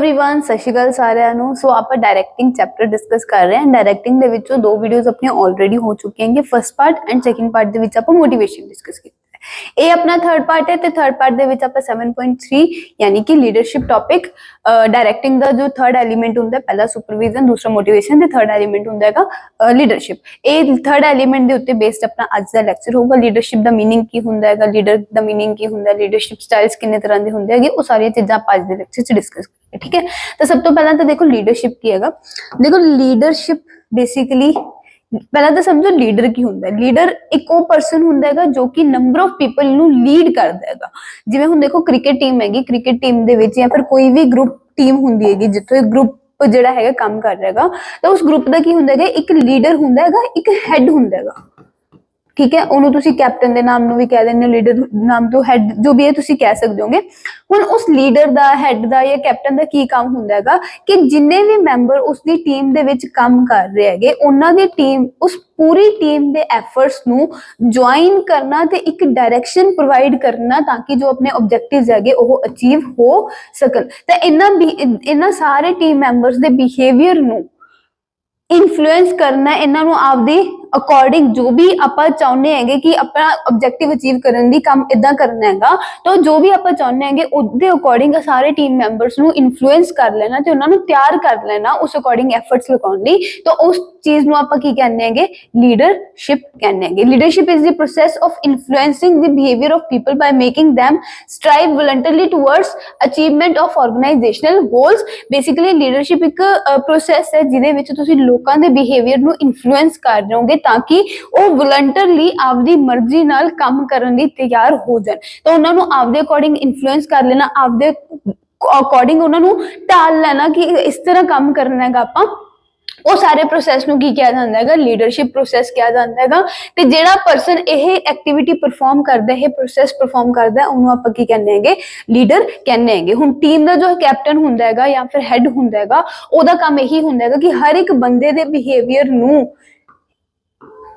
Everyone सत श्री अकाल सारिਆਂ ਨੂੰ। सो आप डायरेक्टिंग चैप्टर डिस्कस कर रहे हैं। डायरेक्टिंग ਦੇ ਵਿੱਚੋਂ दो वीडियोस अपनी ऑलरेडी हो चुकी हैं। First part and second part ਦੇ ਵਿੱਚ ਆਪਾਂ मोटिवेशन डिस्कस ਕੀਤਾ है। ये अपना थर्ड पार्ट है। तो थर्ड पार्ट ਦੇ ਵਿੱਚ ਆਪਾਂ 7.3 यानी कि लीडरशिप टॉपिक डायरेक्टिंग ਦਾ जो थर्ड एलिमेंट ਹੁੰਦਾ पहला सुपरविजन, दूसरा मोटिवेशन ਤੇ थर्ड एलिमेंट ਹੁੰਦਾ ਹੈਗਾ लीडरशिप। ਇਹ थर्ड एलिमेंट ਦੇ ਉੱਤੇ बेस्ड अपना ਅੱਜ ਦਾ ਲੈਕਚਰ ਹੋਊਗਾ। ਲੀਡਰਸ਼ਿਪ ਦਾ ਮੀਨਿੰਗ ਕੀ ਹੁੰਦਾ ਹੈਗਾ, ਲੀਡਰ ਦਾ ਮੀਨਿੰਗ ਕੀ ਹੁੰਦਾ, ਲੀਡਰਸ਼ਿਪ ਸਟਾਈਲਸ ਕਿੰਨੇ ਤਰ੍ਹਾਂ ਦੇ ਹੁੰਦੇ ਹੈਗੇ, ਉਹ ਸਾਰੀਆਂ ਚੀਜ਼ਾਂ ਆਪਾਂ ਅੱਜ ਦੇ ਲੈਕਚਰ 'ਚ डिस्कस करेंगे। ठीक है, तो सब तो पहला तो देखो लीडरशिप की है। देखो लीडरशिप बेसिकली पहला तो समझो लीडर की ਹੁੰਦਾ ਹੈ। ਲੀਡਰ ਇੱਕ ਉਹ ਪਰਸਨ ਹੁੰਦਾ ਹੈਗਾ ਜੋ ਕਿ ਨੰਬਰ ਆਫ ਪੀਪਲ ਨੂੰ ਲੀਡ ਕਰਦਾ ਹੈਗਾ। ਜਿਵੇਂ ਹੁਣ ਦੇਖੋ ਕ੍ਰਿਕਟ ਟੀਮ ਹੈਗੀ, ਕ੍ਰਿਕਟ ਟੀਮ ਦੇ ਵਿੱਚ ਜਾਂ ਫਿਰ ਕੋਈ ਵੀ ਗਰੁੱਪ ਟੀਮ ਹੁੰਦੀ ਹੈਗੀ ਜਿੱਥੇ ਗਰੁੱਪ ਜਿਹੜਾ ਹੈਗਾ ਕੰਮ ਕਰ ਰਿਹਾ ਹੈਗਾ, ਤਾਂ ਉਸ ਗਰੁੱਪ ਦਾ ਕੀ ਹੁੰਦਾ ਹੈਗਾ, ਇੱਕ ਲੀਡਰ ਹੁੰਦਾ ਹੈਗਾ, ਇੱਕ ਹੈਡ ਹੁੰਦਾ ਹੈਗਾ। ठीक है, ਉਹਨੂੰ ਤੁਸੀਂ ਕੈਪਟਨ ਦੇ ਨਾਮ ਨੂੰ ਵੀ ਕਹਿ ਦਿੰਦੇ ਹੋ, ਲੀਡਰ ਨਾਮ ਤੋਂ ਹੈਡ ਜੋ ਵੀ ਹੈ ਤੁਸੀਂ ਕਹਿ ਸਕਦੇ ਹੋਗੇ। ਹੁਣ ਉਸ ਲੀਡਰ ਦਾ, ਹੈਡ ਦਾ ਜਾਂ ਕੈਪਟਨ ਦਾ ਕੀ ਕੰਮ ਹੁੰਦਾ ਹੈਗਾ ਕਿ ਜਿੰਨੇ ਵੀ ਮੈਂਬਰ ਉਸ ਦੀ ਟੀਮ ਦੇ ਵਿੱਚ ਕੰਮ ਕਰ ਰਹੇ ਹੈਗੇ, ਉਹਨਾਂ ਦੀ ਟੀਮ, ਉਸ ਪੂਰੀ ਟੀਮ ਦੇ ਐਫਰਟਸ ਨੂੰ ਜੁਆਇਨ ਕਰਨਾ ਤੇ ਇੱਕ ਡਾਇਰੈਕਸ਼ਨ ਪ੍ਰੋਵਾਈਡ ਕਰਨਾ ਤਾਂ ਕਿ ਜੋ ਆਪਣੇ ਆਬਜੈਕਟਿਵਸ ਹੈਗੇ ਉਹ ਅਚੀਵ ਹੋ ਸਕਣ। ਤਾਂ ਇਹਨਾਂ ਸਾਰੇ ਟੀਮ ਮੈਂਬਰਸ ਦੇ ਬਿਹੇਵੀਅਰ ਨੂੰ ਇਨਫਲੂਐਂਸ ਕਰਨਾ, ਇਹਨਾਂ ਨੂੰ ਆਪਦੀ ਅਕੋਰਡਿੰਗ ਜੋ ਵੀ ਆਪਾਂ ਚਾਹੁੰਦੇ ਹੈਗੇ ਕਿ ਆਪਣਾ ਆਬਜੈਕਟਿਵ ਅਚੀਵ ਕਰਨ ਦੀ ਕੰਮ ਇਦਾਂ ਕਰਨਾ ਹੈਗਾ, ਤਾਂ ਜੋ ਵੀ ਆਪਾਂ ਚਾਹੁੰਦੇ ਹੈਗੇ ਉਹਦੇ ਅਕੋਰਡਿੰਗ ਸਾਰੇ ਟੀਮ ਮੈਂਬਰਸ ਨੂੰ ਇਨਫਲੂਐਂਸ ਕਰ ਲੈਣਾ ਤੇ ਉਹਨਾਂ ਨੂੰ ਤਿਆਰ ਕਰ ਲੈਣਾ ਉਸ ਅਕੋਰਡਿੰਗ ਐਫਰਟਸ ਲਗਾਉਣ ਲਈ। ਤਾਂ ਉਸ ਚੀਜ਼ ਨੂੰ ਆਪਾਂ ਕੀ ਕਹਿੰਦੇ ਹੈਗੇ, ਲੀਡਰਸ਼ਿਪ ਕਹਿੰਦੇ ਹੈਗੇ। Leadership is the process of influencing the behaviour of people ਬਾय making them strive voluntarily towards achievement of organizational goals। Basically leadership ਇੱਕ ਪ੍ਰੋਸੈਸ ਹੈ ਜਿਹਦੇ ਵਿੱਚ ਤੁਸੀਂ ਲੋਕਾਂ ਦੇ ਬਿਹੇਵੀਅਰ ਨੂੰ ਇਨਫਲੂਐਂਸ ਕਰ ਰਹੇ ਹੋਗੇ ਤਾਂ ਕਿ ਉਹ ਵਲੰਟਰਲੀ ਆਪਦੀ ਮਰਜ਼ੀ ਨਾਲ ਕੰਮ ਕਰਨ ਲਈ ਤਿਆਰ ਹੋ ਜਾਣ। ਤਾਂ ਉਹਨਾਂ ਨੂੰ ਆਪਦੇ ਅਕੋਰਡਿੰਗ ਇਨਫਲੂਐਂਸ ਕਰ ਲੈਣਾ, ਆਪਦੇ ਅਕੋਰਡਿੰਗ ਉਹਨਾਂ ਨੂੰ ਢਾਲ ਲੈਣਾ ਕਿ ਇਸ ਤਰ੍ਹਾਂ ਕੰਮ ਕਰਨਾ ਹੈਗਾ ਆਪਾਂ। ਉਹ ਸਾਰੇ ਪ੍ਰੋਸੈਸ ਨੂੰ ਕੀ ਕਿਹਾ ਜਾਂਦਾ ਹੈਗਾ, ਲੀਡਰਸ਼ਿਪ ਪ੍ਰੋਸੈਸ ਕਿਹਾ ਜਾਂਦਾ ਹੈਗਾ। ਤੇ ਜਿਹੜਾ ਪਰਸਨ ਇਹ ਐਕਟੀਵਿਟੀ ਪਰਫਾਰਮ ਕਰਦਾ, ਇਹ ਪ੍ਰੋਸੈਸ ਪਰਫਾਰਮ ਕਰਦਾ, ਉਹਨੂੰ ਆਪਾਂ ਕੀ ਕਹਿੰਦੇ ਹੈਗੇ, ਲੀਡਰ ਕਹਿੰਦੇ ਹੈਗੇ। ਹੁਣ ਟੀਮ ਦਾ ਜੋ ਕੈਪਟਨ ਹੁੰਦਾ ਹੈਗਾ ਜਾਂ ਫਿਰ ਹੈਡ ਹੁੰਦਾ ਹੈਗਾ, ਉਹਦਾ ਕੰਮ ਇਹੀ ਹੁੰਦਾ ਹੈਗਾ ਕਿ ਹਰ ਇੱਕ ਬੰਦੇ ਦੇ ਬਿਹੇਵੀਅਰ ਨੂੰ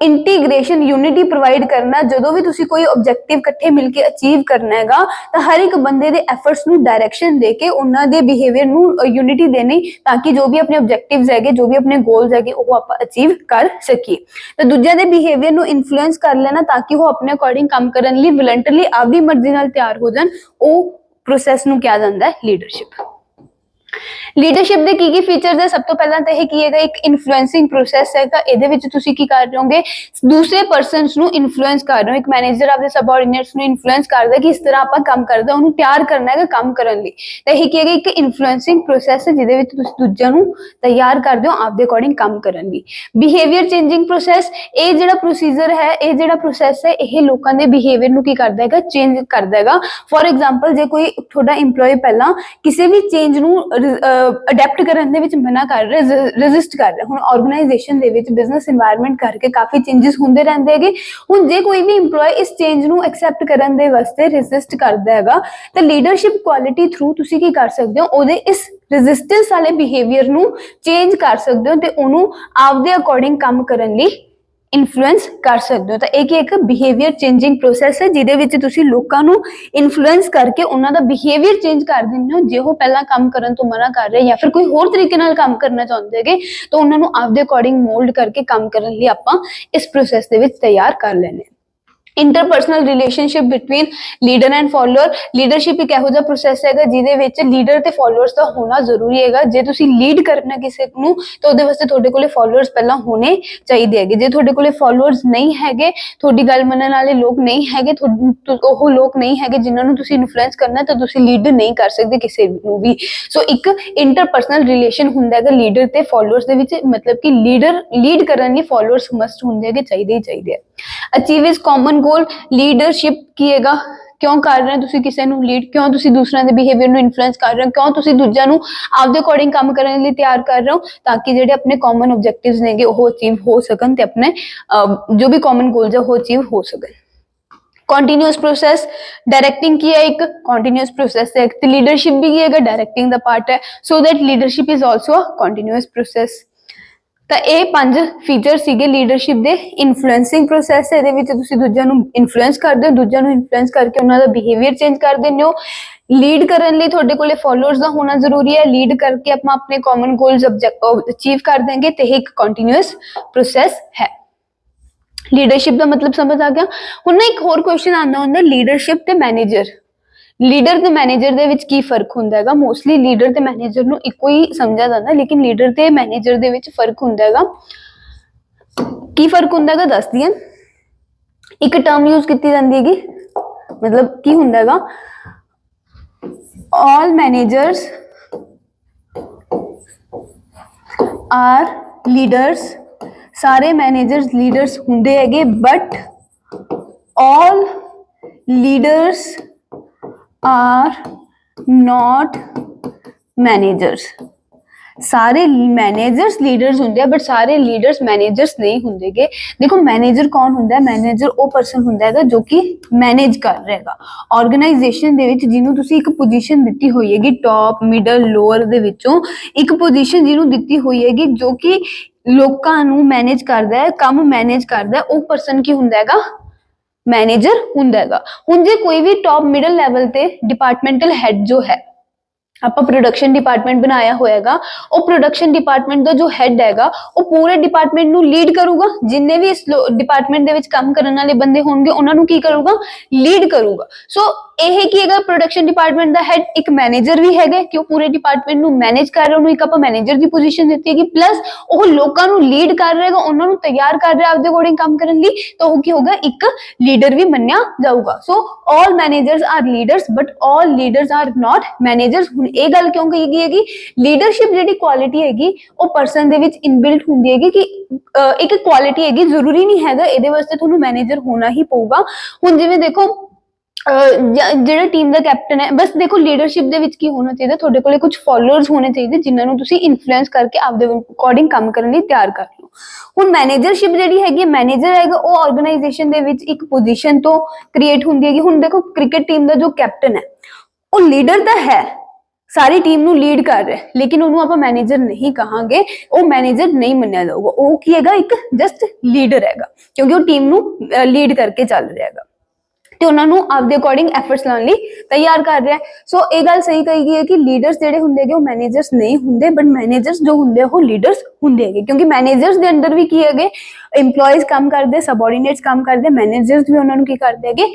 ਇੰਟੀਗ੍ਰੇਸ਼ਨ, ਯੂਨਿਟੀ ਪ੍ਰੋਵਾਈਡ ਕਰਨਾ। ਜਦੋਂ ਵੀ ਤੁਸੀਂ ਕੋਈ ਆਬਜੈਕਟਿਵ ਇਕੱਠੇ ਮਿਲ ਕੇ ਅਚੀਵ ਕਰਨਾ ਹੈਗਾ ਤਾਂ ਹਰ ਇੱਕ ਬੰਦੇ ਦੇ ਐਫਰਟਸ ਨੂੰ ਡਾਇਰੈਕਸ਼ਨ ਦੇ ਕੇ ਉਹਨਾਂ ਦੇ ਬਿਹੇਵੀਅਰ ਨੂੰ ਯੂਨਿਟੀ ਦੇਣੀ ਤਾਂ ਕਿ ਜੋ ਵੀ ਆਪਣੇ ਆਬਜੈਕਟਿਵਸ ਹੈਗੇ, ਜੋ ਵੀ ਆਪਣੇ ਗੋਲਸ ਹੈਗੇ, ਉਹ ਆਪਾਂ ਅਚੀਵ ਕਰ ਸਕੀਏ। ਤਾਂ ਦੂਜਿਆਂ ਦੇ ਬਿਹੇਵੀਅਰ ਨੂੰ ਇਨਫਲੂਐਂਸ ਕਰ ਲੈਣਾ ਤਾਂ ਕਿ ਉਹ ਆਪਣੇ ਅਕੋਰਡਿੰਗ ਕੰਮ ਕਰਨ ਲਈ ਵਲੰਟਰਲੀ ਆਪਦੀ ਮਰਜ਼ੀ ਨਾਲ ਤਿਆਰ ਹੋ ਜਾਣ, ਉਹ ਪ੍ਰੋਸੈਸ ਨੂੰ ਕਿਹਾ ਜਾਂਦਾ ਹੈ ਲੀਡਰਸ਼ਿਪ। ਲੀਡਰਸ਼ਿਪ ਦੇ ਕੀ ਫੀਚਰਸ ਹੈ? ਸਭ ਤੋਂ ਪਹਿਲਾਂ ਤਾਂ ਇਹ ਕੀ ਹੈਗਾ, ਇੱਕ ਇਨਫਲੂਐਂਸਿੰਗ ਪ੍ਰੋਸੈਸ ਹੈਗਾ। ਇਹਦੇ ਵਿੱਚ ਤੁਸੀਂ ਕੀ ਕਰ ਰਹੇ ਹੋਗੇ, ਦੂਸਰੇ ਪਰਸਨਸ ਨੂੰ ਇਨਫਲੂਐਂਸ ਕਰ ਰਹੇ ਹੋ। ਇੱਕ ਮੈਨੇਜਰ ਆਪਦੇ ਸਬਆਰਡੀਨੇਟਸ ਨੂੰ ਇਨਫਲੂਐਂਸ ਕਰਦਾ ਕਿ ਇਸ ਤਰ੍ਹਾਂ ਆਪਾਂ ਕੰਮ ਕਰਦਾ, ਉਹਨੂੰ ਤਿਆਰ ਕਰਨਾ ਹੈਗਾ ਕੰਮ ਕਰਨ ਲਈ। ਤਾਂ ਇਹ ਕੀ ਹੈਗਾ, ਇੱਕ ਇਨਫਲੂਐਂਸਿੰਗ ਪ੍ਰੋਸੈਸ ਹੈ ਜਿਹਦੇ ਵਿੱਚ ਤੁਸੀਂ ਦੂਜਿਆਂ ਨੂੰ ਤਿਆਰ ਕਰਦੇ ਹੋ ਆਪਦੇ ਅਕੋਰਡਿੰਗ ਕੰਮ ਕਰਨ ਲਈ। ਬਿਹੇਵੀਅਰ ਚੇਂਜਿੰਗ ਪ੍ਰੋਸੈਸ, ਇਹ ਜਿਹੜਾ ਪ੍ਰੋਸੀਜਰ ਹੈ, ਇਹ ਜਿਹੜਾ ਪ੍ਰੋਸੈਸ ਹੈ, ਇਹ ਲੋਕਾਂ ਦੇ ਬਿਹੇਵੀਅਰ ਨੂੰ ਕੀ ਕਰਦਾ ਹੈਗਾ, ਚੇਂਜ ਕਰਦਾ ਹੈਗਾ। ਫੋਰ ਐਗਜ਼ਾਮਪਲ, ਜੇ ਕੋਈ ਤੁਹਾਡਾ ਇੰਪਲੋਈ ਪਹਿਲਾਂ ਕਿਸੇ ਵੀ ਚੇਂਜ ਨੂੰ ਅਡੈਪਟ ਕਰਨ ਦੇ ਵਿੱਚ ਮਨਾ ਕਰ ਰਿਹਾ, ਰੈਜ਼ਿਸਟ ਕਰ ਰਿਹਾ। ਹੁਣ ਆਰਗੇਨਾਈਜੇਸ਼ਨ ਦੇ ਵਿੱਚ ਬਿਜ਼ਨਸ এনवायरमेंट ਕਰਕੇ ਕਾਫੀ ਚੇਂजेस ਹੁੰਦੇ ਰਹਿੰਦੇ ਹੈਗੇ। ਹੁਣ ਜੇ ਕੋਈ ਵੀ ਇੰਪਲੋਈ ਇਸ ਚੇਂਜ ਨੂੰ ਐਕਸੈਪਟ ਕਰਨ ਦੇ ਵਾਸਤੇ ਰੈਜ਼ਿਸਟ ਕਰਦਾ ਹੈਗਾ ਤਾਂ ਲੀਡਰਸ਼ਿਪ ਕੁਆਲਿਟੀ ਥਰੂ ਤੁਸੀਂ ਕੀ ਕਰ ਸਕਦੇ ਹੋ, ਉਹਦੇ ਇਸ ਰੈਜ਼ਿਸਟੈਂਸ ਵਾਲੇ ਬਿਹੇਵੀਅਰ ਨੂੰ ਚੇਂਜ ਕਰ ਸਕਦੇ ਹੋ ਤੇ ਉਹਨੂੰ ਆਪਦੇ ਅਕੋਰਡਿੰਗ ਕੰਮ ਕਰਨ ਲਈ ਇਨਫਲੂਐਂਸ ਕਰ ਸਕਦੇ ਹੋ। ਤਾਂ ਇਹ ਕੀ ਇੱਕ ਬਿਹੇਵੀਅਰ ਚੇਂਜਿੰਗ ਪ੍ਰੋਸੈਸ ਹੈ ਜਿਹਦੇ ਵਿੱਚ ਤੁਸੀਂ ਲੋਕਾਂ ਨੂੰ ਇਨਫਲੂਐਂਸ ਕਰਕੇ ਉਹਨਾਂ ਦਾ ਬਿਹੇਵੀਅਰ ਚੇਂਜ ਕਰ ਦਿੰਦੇ ਹੋ। ਜੇ ਉਹ ਪਹਿਲਾਂ ਕੰਮ ਕਰਨ ਤੋਂ ਮਨਾ ਕਰ ਰਹੇ ਜਾਂ ਫਿਰ ਕੋਈ ਹੋਰ ਤਰੀਕੇ ਨਾਲ ਕੰਮ ਕਰਨਾ ਚਾਹੁੰਦੇ ਹੈਗੇ ਤਾਂ ਉਹਨਾਂ ਨੂੰ ਆਪਦੇ ਅਕੋਰਡਿੰਗ ਮੋਲਡ ਕਰਕੇ ਕੰਮ ਕਰਨ ਲਈ ਆਪਾਂ ਇਸ ਪ੍ਰੋਸੈਸ ਦੇ ਵਿੱਚ ਤਿਆਰ ਕਰ ਲੈਣੇ। Interpersonal relationship between leader and follower, leadership ਇੱਕ ਇਹੋ ਜਿਹਾ ਪ੍ਰੋਸੈਸ ਹੈਗਾ ਜਿਹਦੇ ਵਿੱਚ ਲੀਡਰ ਤੇ ਫੋਲੋਅਰਸ ਦਾ ਹੋਣਾ ਜ਼ਰੂਰੀ ਹੈਗਾ। ਜੇ ਤੁਸੀਂ ਲੀਡ ਕਰਨਾ ਕਿਸੇ ਨੂੰ ਤਾਂ ਉਹਦੇ ਵਾਸਤੇ ਤੁਹਾਡੇ ਕੋਲੇ ਫੋਲੋਅਰਸ ਪਹਿਲਾਂ ਹੋਣੇ ਚਾਹੀਦੇ ਹੈਗੇ। ਜੇ ਤੁਹਾਡੇ ਕੋਲੇ ਫੋਲੋਅਰਸ ਨਹੀਂ ਹੈਗੇ, ਤੁਹਾਡੀ ਗੱਲ ਮੰਨਣ ਵਾਲੇ ਲੋਕ ਨਹੀਂ ਹੈਗੇ, ਉਹ ਲੋਕ ਨਹੀਂ ਹੈਗੇ ਜਿਨ੍ਹਾਂ ਨੂੰ ਤੁਸੀਂ ਇਨਫਲੂਐਂਸ ਕਰਨਾ, ਤਾਂ ਤੁਸੀਂ ਲੀਡ ਨਹੀਂ ਕਰ ਸਕਦੇ ਕਿਸੇ ਨੂੰ ਵੀ। ਸੋ ਇੱਕ ਇੰਟਰਪਰਸਨਲ ਰਿਲੇਸ਼ਨ ਹੁੰਦਾ ਹੈਗਾ ਲੀਡਰ ਤੇ ਫੋਲੋਅਰਸ ਦੇ ਵਿੱਚ, ਮਤਲਬ ਕਿ ਲੀਡਰ ਲੀਡ ਕਰਨ ਲਈ ਫੋਲੋਅਰਸ ਮਸਟ ਹੁੰਦੇ ਹੈਗੇ, ਚਾਹੀਦੇ ਹੀ ਚਾਹੀਦੇ ਆ। Achieve is common goal, leadership ਕੀ ਹੈਗਾ, ਕਿਉਂ ਕਰ ਰਹੇ ਹੋ ਤੁਸੀਂ ਕਿਸੇ ਨੂੰ ਲੀਡ, ਕਿਉਂ ਤੁਸੀਂ ਦੂਸਰਿਆਂ ਦੇ ਬਿਹੇਵੀਅਰ ਨੂੰ ਇਨਫਲੂਐਂਸ ਕਰ ਰਹੇ ਹੋ, ਕਿਉਂ ਤੁਸੀਂ ਦੂਜਿਆਂ ਨੂੰ ਆਪਦੇ ਅਕੋਰਡਿੰਗ ਕੰਮ ਕਰਨ ਲਈ ਤਿਆਰ ਕਰ ਰਹੇ ਹੋ ਤਾਂ ਕਿ ਜਿਹੜੇ ਆਪਣੇ ਕਾਮਨ ਆਬਜੈਕਟਿਵਸ ਨੇਗੇ ਉਹ ਅਚੀਵ ਹੋ ਸਕਣ ਤੇ ਆਪਣੇ ਜੋ ਵੀ ਕਾਮਨ ਗੋਲਸ ਹੈ ਉਹ ਅਚੀਵ ਹੋ ਸਕਣ। ਕੰਟੀਨਿਊਸ ਪ੍ਰੋਸੈਸ, ਡਾਇਰੈਕਟਿੰਗ ਕੀ ਹੈ, ਇੱਕ ਕੰਟੀਨਿਊਸ ਪ੍ਰੋਸੈਸ ਹੈ ਤੇ ਲੀਡਰਸ਼ਿਪ ਵੀ ਕੀ ਹੈਗਾ, ਡਾਇਰੈਕਟਿੰਗ ਦਾ ਪਾਰਟ ਹੈ। So that leadership is also a continuous process. ਤਾਂ ਇਹ ਪੰਜ ਫੀਚਰ ਸੀਗੇ ਲੀਡਰਸ਼ਿਪ ਦੇ। ਇਨਫਲੂਐਂਸਿੰਗ ਪ੍ਰੋਸੈਸ, ਇਹਦੇ ਵਿੱਚ ਤੁਸੀਂ ਦੂਜਿਆਂ ਨੂੰ ਇਨਫਲੂਐਂਸ ਕਰਦੇ ਹੋ, ਦੂਜਿਆਂ ਨੂੰ ਇਨਫਲੂਐਂਸ ਕਰਕੇ ਉਹਨਾਂ ਦਾ ਬਿਹੇਵੀਅਰ ਚੇਂਜ ਕਰ ਦਿੰਦੇ ਹੋ। ਲੀਡ ਕਰਨ ਲਈ ਤੁਹਾਡੇ ਕੋਲੇ ਫੋਲੋਅਰਸ ਦਾ ਹੋਣਾ ਜ਼ਰੂਰੀ ਹੈ। ਲੀਡ ਕਰਕੇ ਆਪਾਂ ਆਪਣੇ ਕਾਮਨ ਗੋਲਸ ਅਚੀਵ ਕਰ ਦੇਂਗੇ ਤੇ ਇਹ ਇੱਕ ਕੰਟੀਨਿਊਅਸ ਪ੍ਰੋਸੈਸ ਹੈ। ਲੀਡਰਸ਼ਿਪ ਦਾ ਮਤਲਬ ਸਮਝ ਆ ਗਿਆ। ਹੁਣ ਨਾ ਇੱਕ ਹੋਰ ਕੁਐਸਚਨ ਆਉਂਦਾ ਹੁੰਦਾ, ਲੀਡਰਸ਼ਿਪ ਤੇ ਮੈਨੇਜਰ। ਲੀਡਰ ਤੇ ਮੈਨੇਜਰ ਦੇ ਵਿੱਚ ਕੀ ਫਰਕ ਹੁੰਦਾ ਹੈਗਾ? ਮੋਸਟਲੀ ਲੀਡਰ ਤੇ ਮੈਨੇਜਰ ਨੂੰ ਇੱਕੋ ਹੀ ਸਮਝਿਆ ਜਾਂਦਾ, ਲੇਕਿਨ ਲੀਡਰ ਤੇ ਮੈਨੇਜਰ ਦੇ ਵਿੱਚ ਫਰਕ ਹੁੰਦਾ ਹੈਗਾ। ਕੀ ਫਰਕ ਹੁੰਦਾ ਹੈਗਾ ਦੱਸਦੀ ਹਾਂ। ਇੱਕ ਟਰਮ ਯੂਜ਼ ਕੀਤੀ ਜਾਂਦੀ ਹੈਗੀ, ਮਤਲਬ ਕੀ ਹੁੰਦਾ ਹੈਗਾ, all managers are leaders, ਸਾਰੇ ਮੈਨੇਜਰਸ ਲੀਡਰਸ ਹੁੰਦੇ ਹੈਗੇ, but all leaders are not managers। ਸਾਰੇ ਮੈਨੇਜਰਸ ਲੀਡਰਸ ਹੁੰਦੇ ਆ ਬਟ ਸਾਰੇ ਲੀਡਰਸ ਮੈਨੇਜਰਸ ਨਹੀਂ ਹੁੰਦੇਗੇ। ਦੇਖੋ ਮੈਨੇਜਰ ਕੌਣ ਹੁੰਦਾ ਹੈ? ਮੈਨੇਜਰ ਉਹ ਪਰਸਨ ਹੁੰਦਾ ਹੈਗਾ ਜੋ ਕਿ ਮੈਨੇਜ ਕਰ ਰਿਹਾ ਹੈਗਾ ਆਰਗੇਨਾਈਜੇਸ਼ਨ ਦੇ ਵਿੱਚ, ਜਿਹਨੂੰ ਤੁਸੀਂ ਇੱਕ ਪੋਜੀਸ਼ਨ ਦਿੱਤੀ ਹੋਈ ਹੈਗੀ, ਟੌਪ ਮਿਡਲ ਲੋਅਰ ਦੇ ਵਿੱਚੋਂ ਇੱਕ ਪੋਜੀਸ਼ਨ ਜਿਹਨੂੰ ਦਿੱਤੀ ਹੋਈ ਹੈਗੀ, ਜੋ ਕਿ ਲੋਕਾਂ ਨੂੰ ਮੈਨੇਜ ਕਰਦਾ ਹੈ, ਕੰਮ ਮੈਨੇਜ ਕਰਦਾ ਹੈ, ਉਹ ਪਰਸਨ ਕੀ ਹੁੰਦਾ ਹੈਗਾ? ਮੈਨੇਜਰ ਹੁੰਦਾ ਹੈਗਾ। ਹੁਣ ਜੇ ਕੋਈ ਵੀ ਟੌਪ ਮਿਡਲ ਲੈਵਲ ਤੇ ਡਿਪਾਰਟਮੈਂਟਲ ਹੈਡ ਜੋ ਹੈ, ਆਪਾਂ ਪ੍ਰੋਡਕਸ਼ਨ ਡਿਪਾਰਟਮੈਂਟ ਬਣਾਇਆ ਹੋਏਗਾ, ਉਹ ਪ੍ਰੋਡਕਸ਼ਨ ਡਿਪਾਰਟਮੈਂਟ ਦਾ ਜੋ ਹੈਡ ਹੈਗਾ ਉਹ ਪੂਰੇ ਡਿਪਾਰਟਮੈਂਟ ਨੂੰ ਲੀਡ ਕਰੂਗਾ। ਜਿੰਨੇ ਵੀ ਇਸ ਡਿਪਾਰਟਮੈਂਟ ਦੇ ਵਿੱਚ ਕੰਮ ਕਰਨ ਵਾਲੇ ਬੰਦੇ ਹੋਣਗੇ ਉਹਨਾਂ ਨੂੰ ਕੀ ਕਰੂਗਾ? ਲੀਡ ਕਰੂਗਾ। ਸੋ ਇਹ ਕੀ ਹੈਗਾ? ਪ੍ਰੋਡਕਸ਼ਨ ਡਿਪਾਰਟਮੈਂਟ ਦਾ ਹੈਡ ਇੱਕ ਮੈਨੇਜਰ ਵੀ ਹੈਗਾ ਕਿ ਉਹ ਪੂਰੇ ਡਿਪਾਰਟਮੈਂਟ ਨੂੰ ਮੈਨੇਜ ਕਰ ਰਿਹਾ, ਉਹਨੂੰ ਇੱਕ ਆਪਾਂ ਮੈਨੇਜਰ ਦੀ ਪੋਜੀਸ਼ਨ ਦਿੱਤੀ ਹੈਗੀ, ਪਲੱਸ ਉਹ ਲੋਕਾਂ ਨੂੰ ਲੀਡ ਕਰ ਰਿਹਾ ਹੈਗਾ, ਉਹਨਾਂ ਨੂੰ ਤਿਆਰ ਕਰ ਰਿਹਾ ਆਪਦੇ ਅਕੋਰਡਿੰਗ ਕੰਮ ਕਰਨ ਲਈ, ਤਾਂ ਉਹ ਕੀ ਹੋਗਾ? ਇੱਕ ਲੀਡਰ ਵੀ ਮੰਨਿਆ ਜਾਊਗਾ। So all managers are leaders but all leaders are not managers. ਹੁਣ ਇਹ ਗੱਲ ਕਿਉਂ ਕਹੀ ਗਈ ਹੈਗੀ? ਲੀਡਰਸ਼ਿਪ ਜਿਹੜੀ ਕੁਆਲਿਟੀ ਹੈਗੀ ਉਹ ਪਰਸਨ ਦੇ ਵਿੱਚ ਇਨਬਿਲਟ ਹੁੰਦੀ ਹੈਗੀ ਕਿ ਇੱਕ ਕੁਆਲਿਟੀ ਹੈਗੀ, ਜ਼ਰੂਰੀ ਨਹੀਂ ਹੈਗਾ ਇਹਦੇ ਵਾਸਤੇ ਤੁਹਾਨੂੰ ਮੈਨੇਜਰ ਹੋਣਾ ਹੀ ਪਊਗਾ। ਹੁਣ ਜਿਵੇਂ ਦੇਖੋ ਜਿਹੜਾ ਟੀਮ ਦਾ ਕੈਪਟਨ ਹੈ, ਬਸ ਦੇਖੋ ਲੀਡਰਸ਼ਿਪ ਦੇ ਵਿੱਚ ਕੀ ਹੋਣਾ ਚਾਹੀਦਾ? ਤੁਹਾਡੇ ਕੋਲੇ ਕੁਝ ਫੋਲੋਅਰਸ ਹੋਣੇ ਚਾਹੀਦੇ ਜਿਨ੍ਹਾਂ ਨੂੰ ਤੁਸੀਂ ਇਨਫਲੂਐਂਸ ਕਰਕੇ ਆਪਦੇ ਅਕੋਰਡਿੰਗ ਕੰਮ ਕਰਨ ਲਈ ਤਿਆਰ ਕਰ ਲਓ। ਹੁਣ ਮੈਨੇਜਰਸ਼ਿਪ ਜਿਹੜੀ ਹੈਗੀ, ਮੈਨੇਜਰ ਹੈਗਾ ਉਹ ਆਰਗੇਨਾਈਜੇਸ਼ਨ ਦੇ ਵਿੱਚ ਇੱਕ ਪੋਜੀਸ਼ਨ ਤੋਂ ਕ੍ਰੀਏਟ ਹੁੰਦੀ ਹੈਗੀ। ਹੁਣ ਦੇਖੋ ਕ੍ਰਿਕਟ ਟੀਮ ਦਾ ਜੋ ਕੈਪਟਨ ਹੈ ਉਹ ਲੀਡਰ ਤਾਂ ਹੈ, ਸਾਰੀ ਟੀਮ ਨੂੰ ਲੀਡ ਕਰ ਰਿਹਾ, ਲੇਕਿਨ ਉਹਨੂੰ ਆਪਾਂ ਮੈਨੇਜਰ ਨਹੀਂ ਕਹਾਂਗੇ, ਉਹ ਮੈਨੇਜਰ ਨਹੀਂ ਮੰਨਿਆ ਜਾਊਗਾ। ਉਹ ਕੀ ਹੈਗਾ? ਇੱਕ ਜਸਟ ਲੀਡਰ ਹੈਗਾ, ਕਿਉਂਕਿ ਉਹ ਟੀਮ ਨੂੰ ਲੀਡ ਕਰਕੇ ਚੱਲ ਰਿਹਾ ਹੈਗਾ ਤੇ ਉਹਨਾਂ ਨੂੰ ਆਪਦੇ ਅਕੋਰਡਿੰਗ ਐਫਰਟਸ ਲਾਉਣ ਲਈ ਤਿਆਰ ਕਰ ਰਿਹਾ। ਸੋ ਇਹ ਗੱਲ ਸਹੀ ਕਹੀ ਗਈ ਹੈ ਕਿ ਲੀਡਰਸ ਜਿਹੜੇ ਹੁੰਦੇ ਹੈਗੇ ਉਹ ਮੈਨੇਜਰਸ ਨਹੀਂ ਹੁੰਦੇ, ਬਟ ਮੈਨੇਜਰਸ ਜੋ ਹੁੰਦੇ ਉਹ ਲੀਡਰਸ ਹੁੰਦੇ ਹੈਗੇ, ਕਿਉਂਕਿ ਮੈਨੇਜਰਸ ਦੇ ਅੰਦਰ ਵੀ ਕੀ ਹੈਗੇ? EMPLOYEES ਕੰਮ ਕਰਦੇ, ਸਬऑर्डिनेट्स ਕੰਮ ਕਰਦੇ, ਮੈਨੇਜਰਸ ਵੀ ਉਹਨਾਂ ਨੂੰ ਕੀ ਕਰਦੇ ਹੈਗੇ?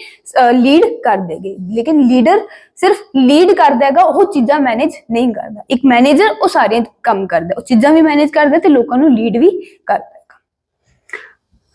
ਲੀਡ ਕਰਦੇ ਹੈਗੇ। ਲੇਕਿਨ ਲੀਡਰ ਸਿਰਫ ਲੀਡ ਕਰਦਾ ਹੈਗਾ, ਉਹ ਚੀਜ਼ਾਂ ਮੈਨੇਜ ਨਹੀਂ ਕਰਦਾ। ਇੱਕ ਮੈਨੇਜਰ ਉਹ ਸਾਰੇ ਕੰਮ ਕਰਦਾ, ਉਹ ਚੀਜ਼ਾਂ ਵੀ ਮੈਨੇਜ ਕਰਦਾ ਤੇ ਲੋਕਾਂ ਨੂੰ ਲੀਡ ਵੀ ਕਰਦਾ।